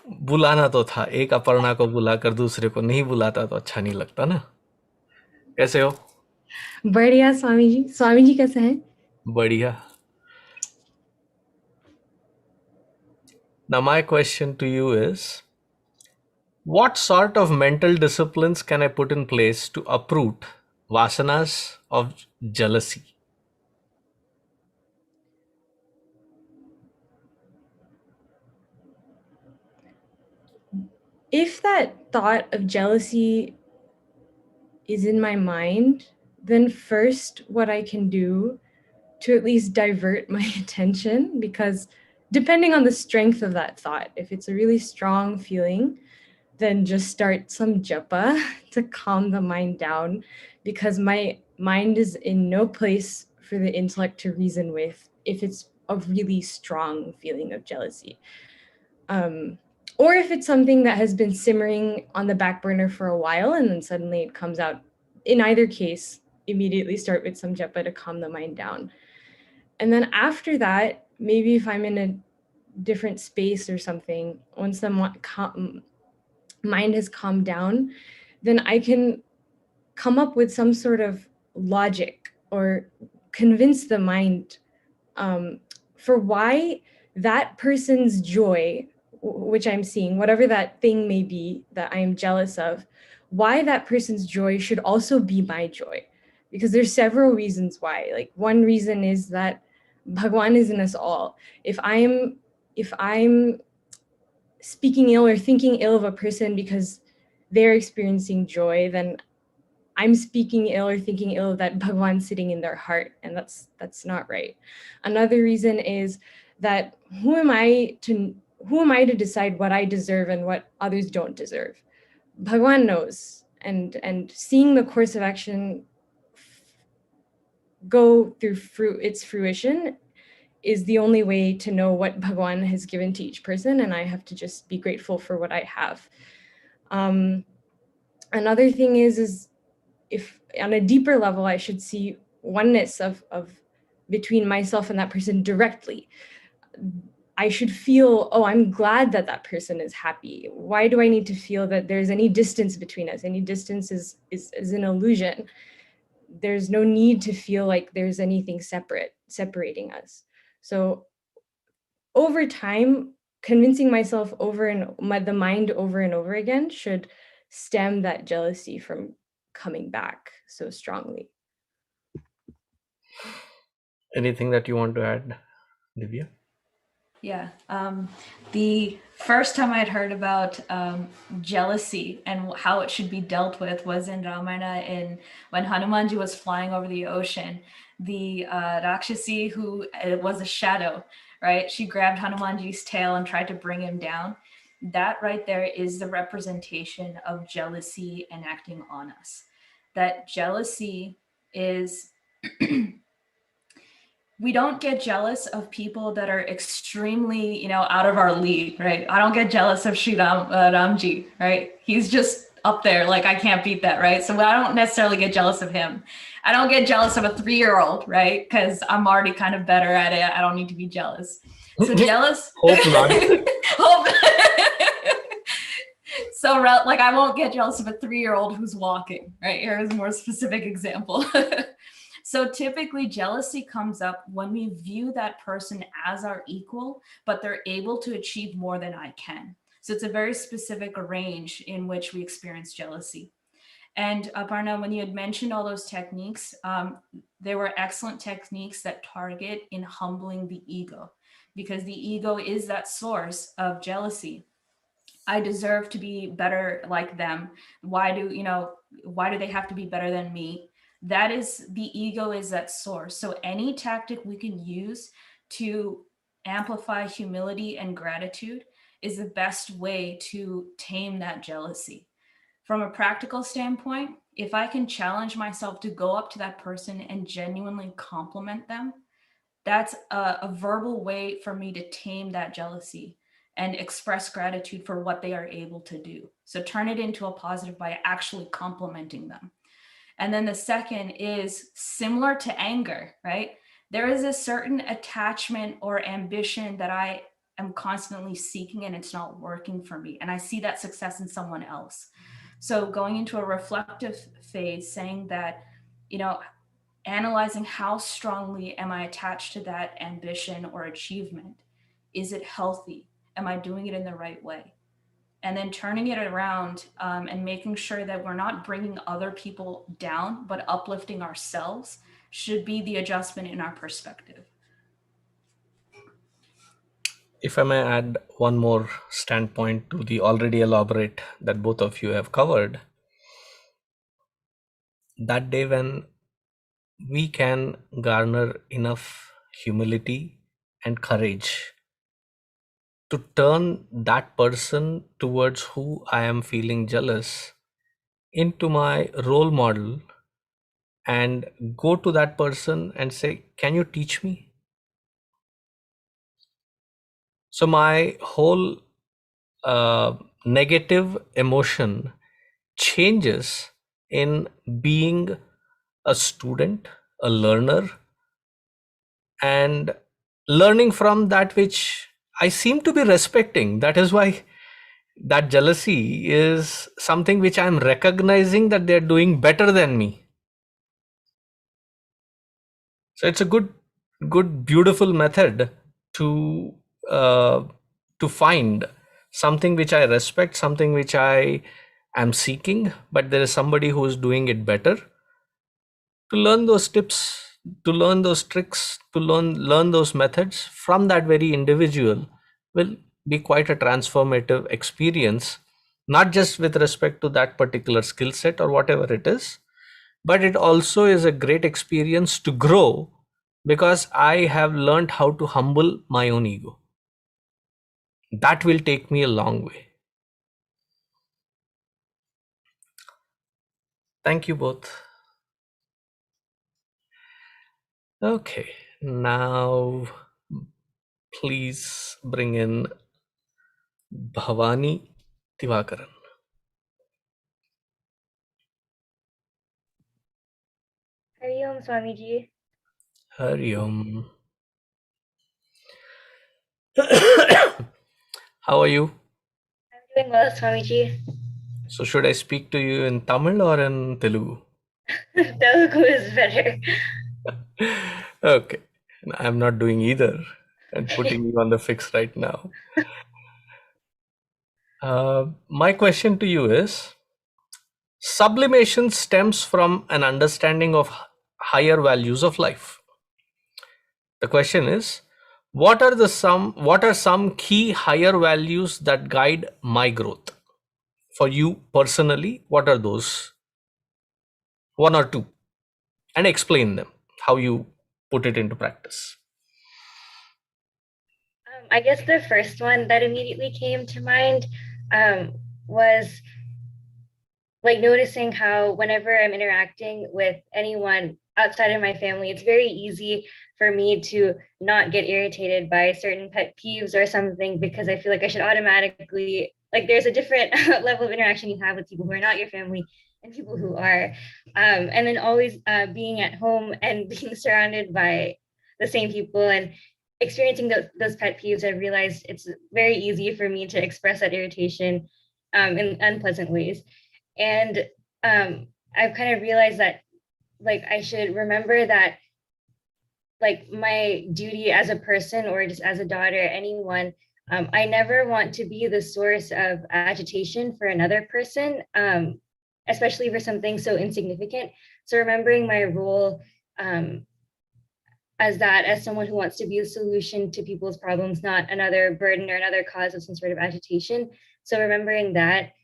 S3: बुलाना तो था, एक अपर्णा को बुलाकर दूसरे को नहीं बुलाता तो अच्छा नहीं लगता ना। कैसे हो?
S12: बढ़िया स्वामी जी। स्वामी जी कैसे हैं?
S3: बढ़िया. Now my question to you is, what sort of mental disciplines can I put in place to uproot vasanas of jealousy?
S12: If that thought of jealousy is in my mind, then first what I can do to at least divert my attention, because depending on the strength of that thought, if it's a really strong feeling, then just start some japa to calm the mind down, because my mind is in no place for the intellect to reason with if it's a really strong feeling of jealousy. Or if it's something that has been simmering on the back burner for a while and then suddenly it comes out. In either case, immediately start with some japa to calm the mind down. And then after that, maybe if I'm in a different space or something, once the mind has calmed down, then I can come up with some sort of logic or convince the mind for why that person's joy, which I'm seeing, whatever that thing may be that I am jealous of, why that person's joy should also be my joy. Because there's several reasons why. Like, one reason is that Bhagwan is in us all. If I'm speaking ill or thinking ill of a person because they're experiencing joy, then I'm speaking ill or thinking ill of that Bhagwan sitting in their heart, and that's not right. Another reason is that who am I to decide what I deserve and what others don't deserve? Bhagwan knows, and seeing the course of action go through its fruition is the only way to know what Bhagwan has given to each person, and I have to just be grateful for what I have. Another thing is if on a deeper level, I should see oneness of between myself and that person directly. I should feel, oh, I'm glad that that person is happy. Why do I need to feel that there's any distance between us? Any distance is an illusion. There's no need to feel like there's anything separating us. So over time, convincing myself the mind over and over again should stem that jealousy from coming back so strongly.
S3: Anything that you want to add, Divya?
S7: Yeah. The first time I'd heard about jealousy and how it should be dealt with was in Ramayana, when Hanumanji was flying over the ocean. The Rakshasi, who was a shadow, right? She grabbed Hanumanji's tail and tried to bring him down. That right there is the representation of jealousy enacting on us. That jealousy is... we don't get jealous of people that are extremely, out of our league, right? I don't get jealous of Ramji, right? He's just up there, like I can't beat that, right? So I don't necessarily get jealous of him. I don't get jealous of a 3-year-old, right? Because I'm already kind of better at it. I don't need to be jealous. So jealous.
S3: Hope not.
S7: Hope. So like I won't get jealous of a 3-year-old who's walking, right? Here's a more specific example. So typically jealousy comes up when we view that person as our equal, but they're able to achieve more than I can. So it's a very specific range in which we experience jealousy. And Aparna, when you had mentioned all those techniques, there were excellent techniques that target in humbling the ego, because the ego is that source of jealousy. I deserve to be better like them. Why do they have to be better than me? That is, the ego is that source. So any tactic we can use to amplify humility and gratitude is the best way to tame that jealousy. From a practical standpoint, if I can challenge myself to go up to that person and genuinely compliment them, that's a verbal way for me to tame that jealousy and express gratitude for what they are able to do. So turn it into a positive by actually complimenting them. And then the second is similar to anger, right? There is a certain attachment or ambition that I am constantly seeking and it's not working for me. And I see that success in someone else. So going into a reflective phase, saying that, analyzing how strongly am I attached to that ambition or achievement? Is it healthy? Am I doing it in the right way? And then turning it around and making sure that we're not bringing other people down, but uplifting ourselves should be the adjustment in our perspective.
S3: If I may add one more standpoint to the already elaborate that both of you have covered, that day when we can garner enough humility and courage to turn that person towards who I am feeling jealous into my role model and go to that person and say, can you teach me? So my whole negative emotion changes in being a student, a learner, and learning from that which I seem to be respecting. That is why that jealousy is something which I'm recognizing that they're doing better than me. So it's a good, beautiful method to find something which I respect, something which I am seeking, but there is somebody who is doing it better. To learn those tips, to learn those tricks, to learn those methods from that very individual will be quite a transformative experience, not just with respect to that particular skill set or whatever it is, but it also is a great experience to grow, because I have learned how to humble my own ego. That will take me a long way. Thank you both. Okay, now please bring in Bhavani Tivakaran.
S10: Hari Om Swamiji.
S3: Hari Om. How are you?
S10: I'm doing well, Swamiji.
S3: So should I speak to you in Tamil or in Telugu?
S10: Telugu is better.
S3: Okay. I'm not doing either and putting you on the fix right now. My question to you is, sublimation stems from an understanding of higher values of life. The question is, what are some key higher values that guide my growth? For you personally, what are those? One or two, and explain them, how you put it into practice.
S10: I guess the first one that immediately came to mind was like noticing how whenever I'm interacting with anyone outside of my family, it's very easy for me to not get irritated by certain pet peeves or something, because I feel like I should automatically, like there's a different level of interaction you have with people who are not your family and people who are. And then always being at home and being surrounded by the same people and experiencing those pet peeves, I realized it's very easy for me to express that irritation in unpleasant ways. And I've kind of realized that like I should remember that like my duty as a person or just as a daughter, anyone, I never want to be the source of agitation for another person, especially for something so insignificant. So remembering my role as someone who wants to be a solution to people's problems, not another burden or another cause of some sort of agitation. So remembering that,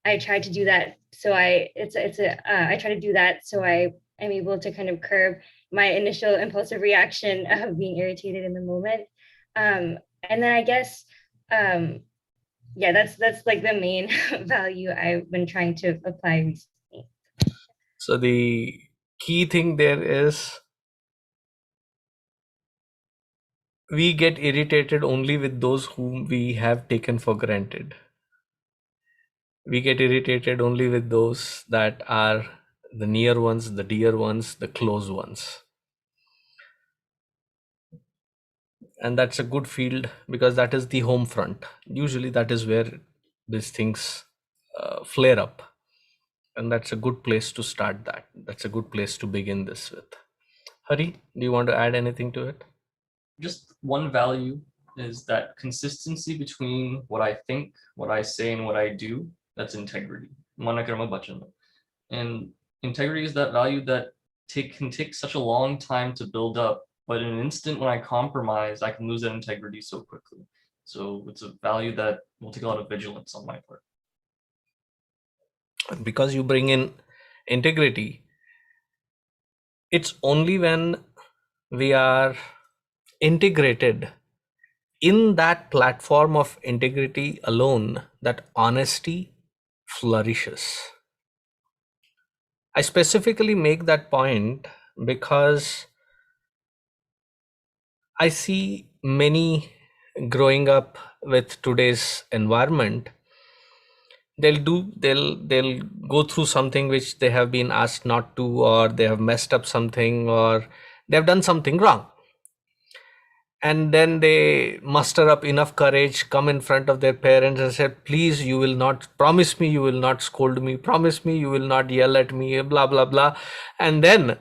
S10: I try to do that. So I try to do that so I am able to kind of curb my initial impulsive reaction of being irritated in the moment. And then I guess, yeah, that's like the main value I've been trying to apply recently.
S3: So the key thing there is, we get irritated only with those whom we have taken for granted. We get irritated only with those that are the near ones, the dear ones, the close ones. And that's a good field because that is the home front. Usually that is where these things flare up. And that's a good place to start that. That's a good place to begin this with. Hari, do you want to add anything to it?
S5: Just one value is that consistency between what I think, what I say, and what I do. That's integrity. Manakarma bachana. And integrity is that value that can take such a long time to build up, but in an instant when I compromise, I can lose that integrity so quickly. So it's a value that will take a lot of vigilance on my part.
S3: Because you bring in integrity, it's only when we are integrated in that platform of integrity alone that honesty flourishes. I specifically make that point because I see many growing up with today's environment. They'll go through something which they have been asked not to, or they have messed up something, or they've done something wrong, and then they muster up enough courage, come in front of their parents and say, please, you will not, promise me you will not scold me, promise me you will not yell at me, blah blah blah, and then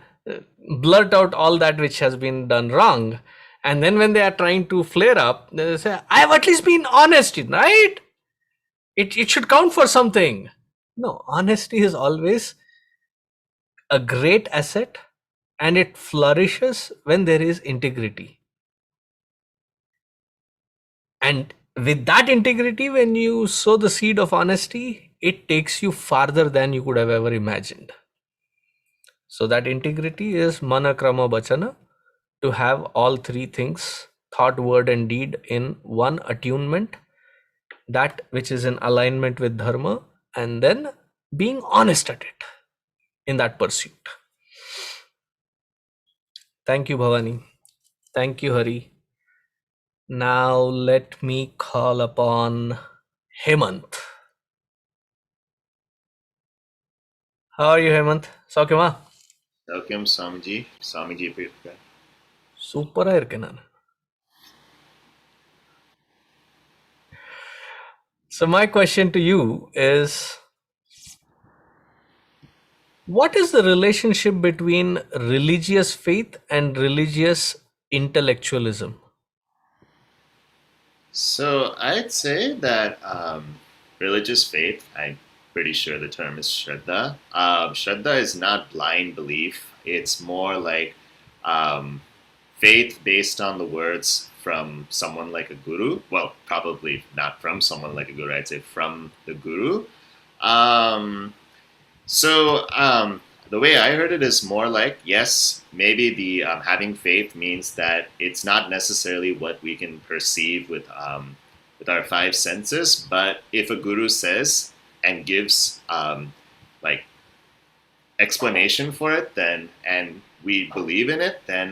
S3: blurt out all that which has been done wrong. And then when they are trying to flare up, they say, I have at least been honest, right? It should count for something. No, honesty is always a great asset, and it flourishes when there is integrity. And with that integrity, when you sow the seed of honesty, it takes you farther than you could have ever imagined. So that integrity is mana krama bachana, to have all three things, thought, word and deed, in one attunement, that which is in alignment with dharma, and then being honest at it in that pursuit. Thank you, Bhavani. Thank you, Hari. Now let me call upon Hemant. How are you, Hemant? Saukema?
S13: Welcome, Swamiji. Swamiji எப்படி இருக்க?
S3: சூப்பரா இருக்கேன் நான். So my question to you is, what is the relationship between religious faith and religious intellectualism?
S13: So I'd say that religious faith, I'm pretty sure the term is Shraddha. Shraddha is not blind belief. It's more like um, faith based on the words from someone like a guru. Well, probably not from someone like a guru. I'd say from the guru. Um, So the way I heard it is more like, yes, maybe the having faith means that it's not necessarily what we can perceive with our five senses, but if a guru says and gives like explanation for it, then and we believe in it, then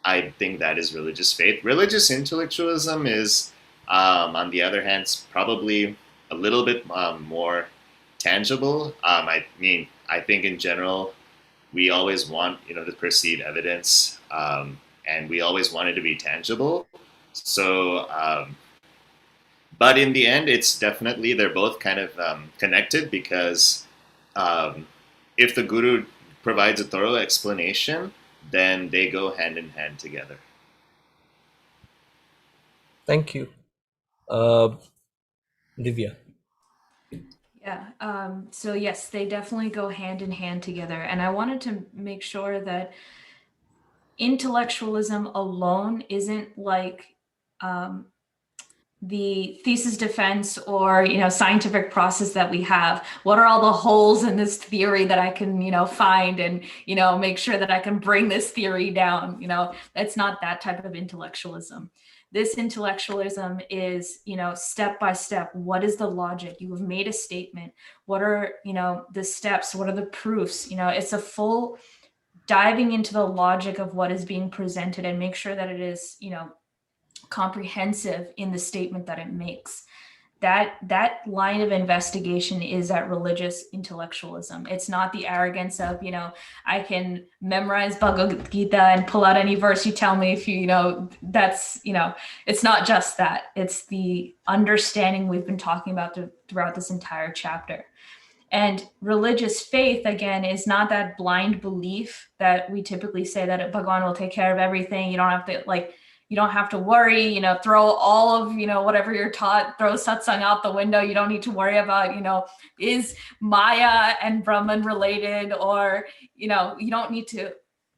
S13: I think that is religious faith. Religious intellectualism is, on the other hand, probably a little bit more tangible. I mean, I think in general, we always want to perceive evidence, and we always want it to be tangible. So, but in the end, it's definitely they're both kind of connected because um, if the guru provides a thorough explanation, then they go hand in hand together.
S3: Thank you. Divya.
S7: Yeah. So yes, they definitely go hand in hand together. And I wanted to make sure that intellectualism alone isn't like the thesis defense or scientific process that we have. What are all the holes in this theory that I can find and make sure that I can bring this theory down? It's not that type of intellectualism. This intellectualism is step by step. What is the logic? You have made a statement. What are the steps? What are the proofs? It's a full diving into the logic of what is being presented and make sure that it is comprehensive in the statement that it makes. That line of investigation is that religious intellectualism. It's not the arrogance of I can memorize Bhagavad Gita and pull out any verse you tell me if that's it's not just that. It's the understanding we've been talking about throughout this entire chapter. And religious faith, again, is not that blind belief that we typically say that Bhagwan will take care of everything. You don't have to you don't have to worry, throw all of, whatever you're taught, throw satsang out the window. You don't need to worry about, is Maya and Brahman related, or, you don't need to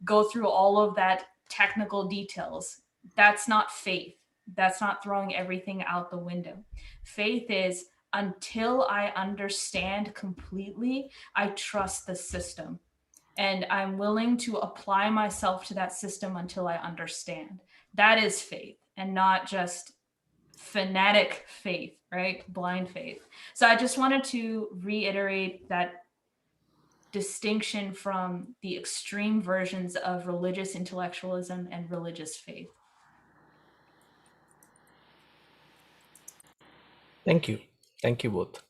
S7: go through all of that technical details. That's not faith. That's not throwing everything out the window. Faith is, until I understand completely, I trust the system. And I'm willing to apply myself to that system until I understand. That is faith, and not just fanatic faith, right? Blind faith. So I just wanted to reiterate that distinction from the extreme versions of religious intellectualism and religious faith.
S3: Thank you. Thank you both.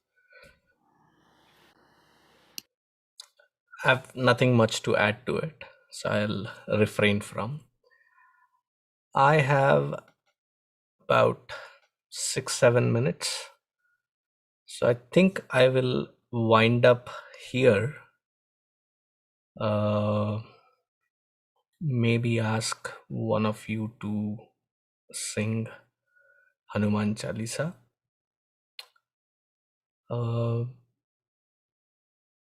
S3: I have nothing much to add to it, so I'll refrain from. I have about 6-7 minutes, so I think I will wind up here. Maybe ask one of you to sing Hanuman Chalisa.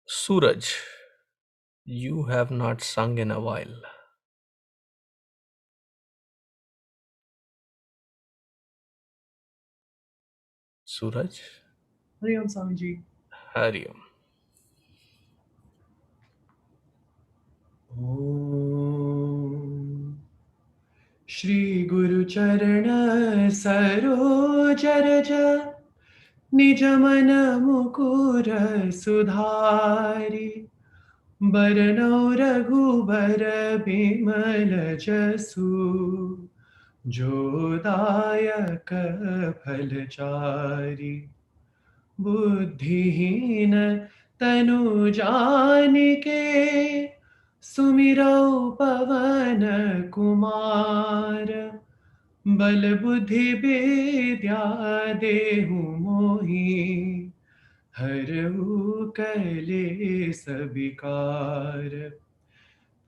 S3: Suraj, you have not sung in a while. Suraj?
S4: Hari Om Swamiji.
S3: Hari Om.
S4: Om Shri Guru Charana Saroj Raja Nijamana Mukura Sudhari Baranau Raghubara Bimala Jasu
S1: जो दायक फलचारी बुद्धिहीन तनु जानिके सुमिरौ पवन कुमार बल बुद्धि विद्या देहु मोहि हरऊ कलेस विकार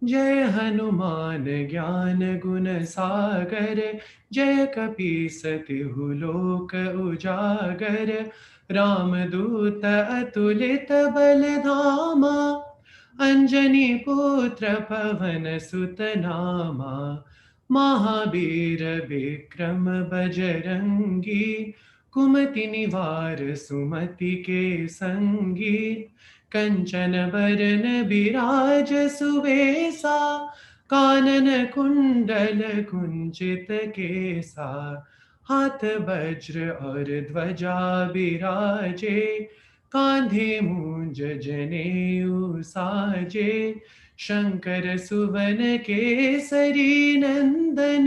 S1: जय हनुमान ज्ञान गुण सागर जय कपीस तिहु लोक उजागर रामदूत अतुलित बल धामा अंजनी पुत्र पवन सुत नामा महावीर विक्रम बजरंगी कुमति निवार सुमति के संगी कंचन बरन बिराज सुवेसा कानन कुंडल कुंचित केसा हाथ वज्र और ध्वजा बिराजे कांधे मूंज जनेऊ साजे शंकर सुवन केसरी नंदन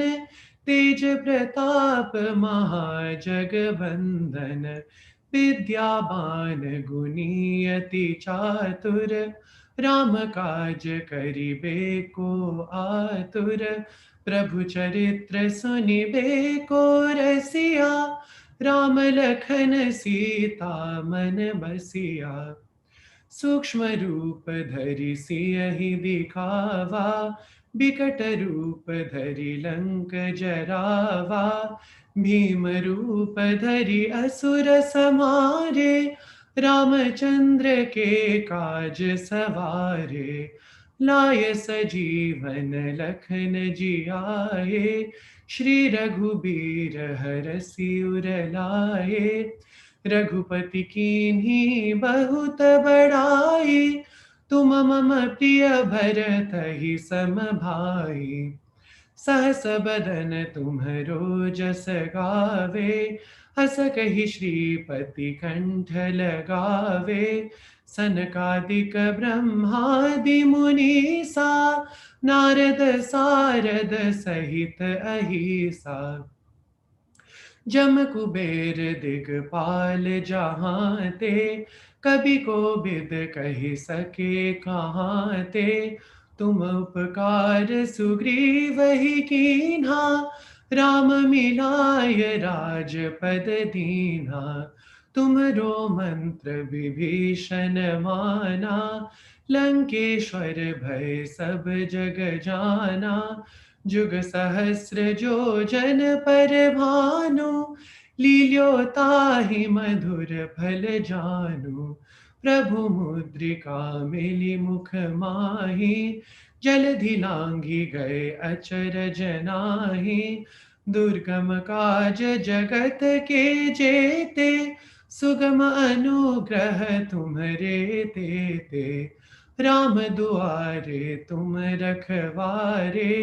S1: तेज प्रताप महाजगबंदन विद्यावान गुणियति चातुर राम काज करिबे को आतुर प्रभु चरित्र सुनिबे को रसिया राम लखन सीता मन बसिया सूक्ष्म रूप धरि सियहि दिखावा बिकट रूप धरि लंक जरावा भीम रूप धरि असुर समारे रामचंद्र के काज सवारे लाय सजीवन लखन जियाए श्री रघुबीर हरषि उर लाए रघुपति कीन्ही बहुत बड़ाई तुम मम प्रिय भरतहि सम भाई सहस बदन तुम्हरो जस गावे हस कहि श्रीपति कंठ लगावे सनकादिक ब्रह्मादि मुनीसा नारद सारद सहित अहिसा जम कुबेर दिगपाल जहाँ ते कभी को बिद कही सके कहाँ ते तुम उपकार सुग्रीव ही कीन्हा राम मिलाय राजपद दीन्हा तुमरो मंत्र विभीषण माना लंकेश्वर भय सब जग जाना जुग सहस्र जो जन पर भानु लील्यो ताहि मधुर फल जानु प्रभु मुद्रिका मिली मुख माही जलधि लांघी गए अचरज नाही दुर्गम काज जगत के जेते सुगम अनुग्रह तुम्हरे तेते राम दुआरे तुम रखवारे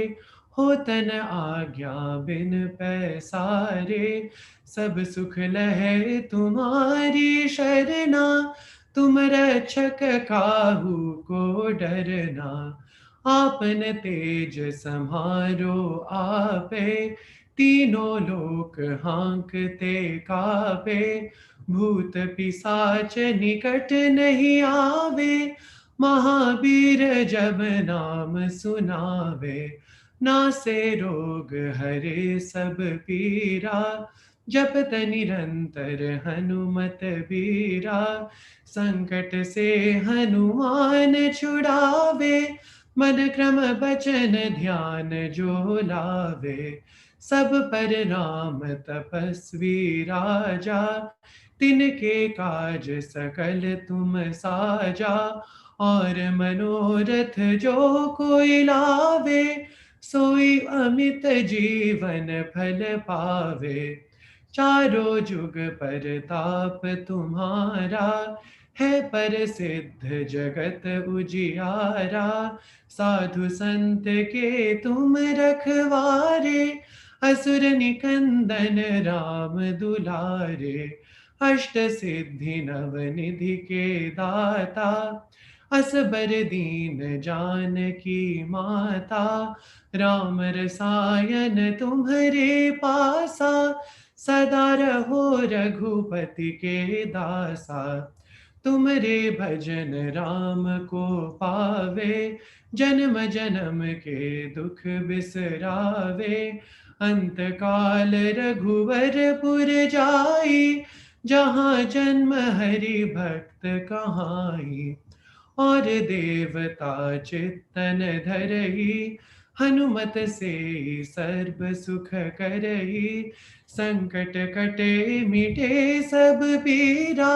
S1: होतन आज्ञा बिन पैसारे सब सुख लहे तुम्हारी शरणा तुम रक्षक काहू को डरना आपन तेज सम्हारो आपे तीनों लोक हांकते कापे भूत पिशाच निकट नहीं आवे महावीर जब नाम सुनावे नासे रोग हरे सब पीरा जपत निरंतर हनुमत बीरा संकट से हनुमान छुड़ावे मन क्रम बचन ध्यान जो लावे सब पर राम तपस्वी राजा तिनके काज सकल तुम साजा और मनोरथ जो कोई लावे सोई अमित जीवन फल पावे चारों जुग परताप तुम्हारा है प्रसिद्ध जगत उजियारा साधु संत के तुम रखवारे असुर निकंदन राम दुलारे अष्ट सिद्धि नव निधि के दाता
S4: असबर दीन जानकी माता, राम रसायन तुम्हारे पासा, सदा रहो रघुपति के दासा। तुमरे भजन राम को पावे, जन्म जन्म के दुख बिसरावे। अंत काल रघुवर पुर जाई, जहाँ जन्म हरि भक्त कहाई। और देवता चित्तन धरई, हनुमत से सर्व सुख करई। संकट कटे मिटे सब पीरा,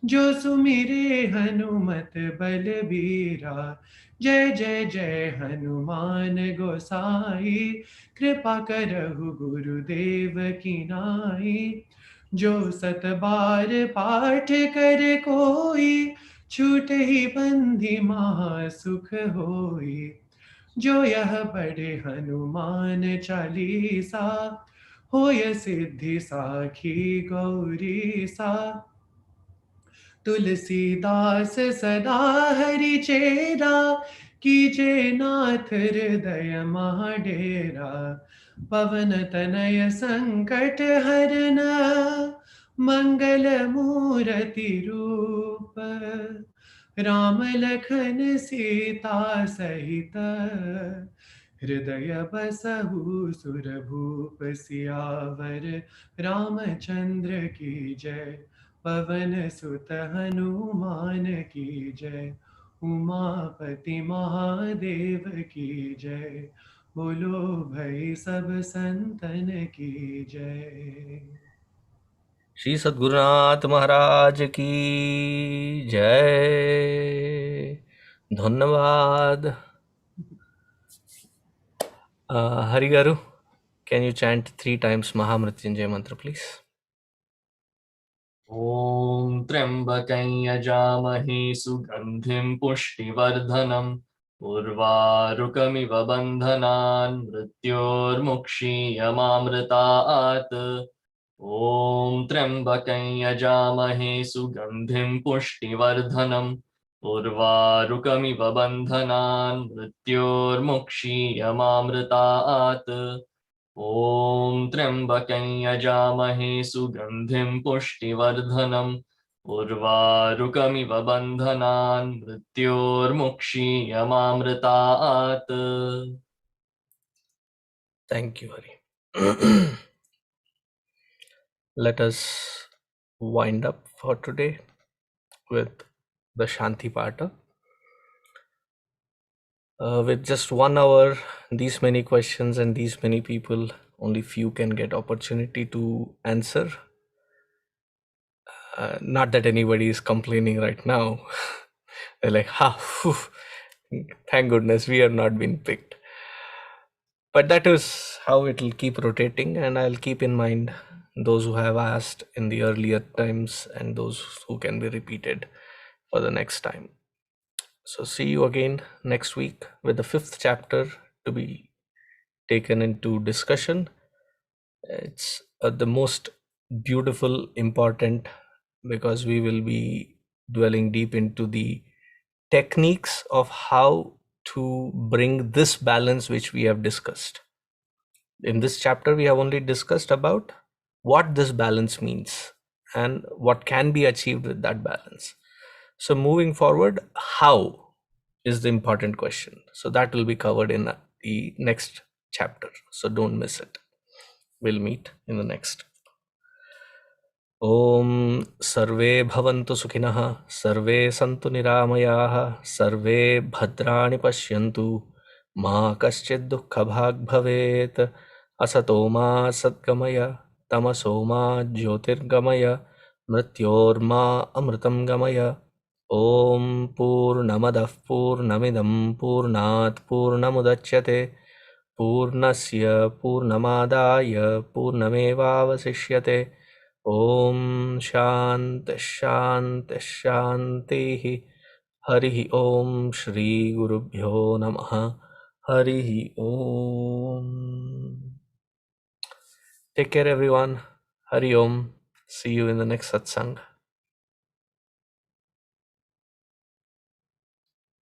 S4: जो सुमिरे हनुमत बलबीरा। जय जय जय हनुमान गोसाई, कृपा करहु गुरुदेव की नाई। जो सत बार पाठ कर कोई, छूट ही बंदी महा सुख होई। जो यह पढ़े हनुमान चालीसा, होय सिद्धि साखी गौरी सा। तुलसीदास सदा हरि चेरा, कीजे नाथ हृदय महाडेरा। पवन तनय संकट हरन, मंगल मूर्ति रूप। राम लखन सीता सहित, हृदय बसहु सुरभूप। सियावर रामचंद्र की जय, पवन सुत हनुमान की जय। उमापति महादेव की जय, बोलो भाई सब संतन की जय।
S3: श्री सद्गुरुनाथ महाराज की जय। धन्यवाद. Hari Garu, can you chant 3 times Mahamrityunjay mantra, please?
S5: ॐ त्र्यम्बकं यजामहे सुगन्धिं पुष्टिवर्धनम् उर्वारुकमिव बन्धनान् मृत्योर्मुक्षीयमामृतात् ॐ त्र्यम्बकं यजामहे सुगन्धिं पुष्टिवर्धनम् उर्वारुकमिव बन्धनान् मृत्योर्मुक्षीयमामृतात् ॐ त्र्यम्बकं यजामहे सुगन्धिं पुष्टिवर्धनम् उर्वारुकमिव बन्धनान् मृत्योर्मुक्षीयमामृतात्.
S3: Thank you, Hari. Let us wind up for today with the Shanti Pata. With just 1 hour, these many questions and these many people, only few can get opportunity to answer. Not that anybody is complaining right now. They're like, phew, thank goodness we have not been picked. But that is how it will keep rotating, and I'll keep in mind those who have asked in the earlier times and those who can be repeated for the next time. So see you again next week with the 5th chapter to be taken into discussion. It's the most beautiful, important, because we will be dwelling deep into the techniques of how to bring this balance which we have discussed. In this chapter, we have only discussed about what this balance means and what can be achieved with that balance. So moving forward, how is the important question. So that will be covered in the next chapter. So don't miss it. We'll meet in the next. Om Sarve Bhavantu Sukhinah, Sarve Santu Niramayaha, Sarve Bhadrani Pashyantu, Ma Kaschid Dukkha Bhag Bhavet, Asatoma Satgamaya, Tamasoma Jyotirgamaya, Mrityorma Amritam Gamaya. Om Purnamadah Purnamidam Purnat Purnamudachyate, Purnasya Purnamadaya Purnamevavasishyate. Om Shanti Shanti Shanti. Harihi Om Shri Gurubhyo Namaha. Harihi Om. Take care, everyone. Hari Om. See you in the next satsang.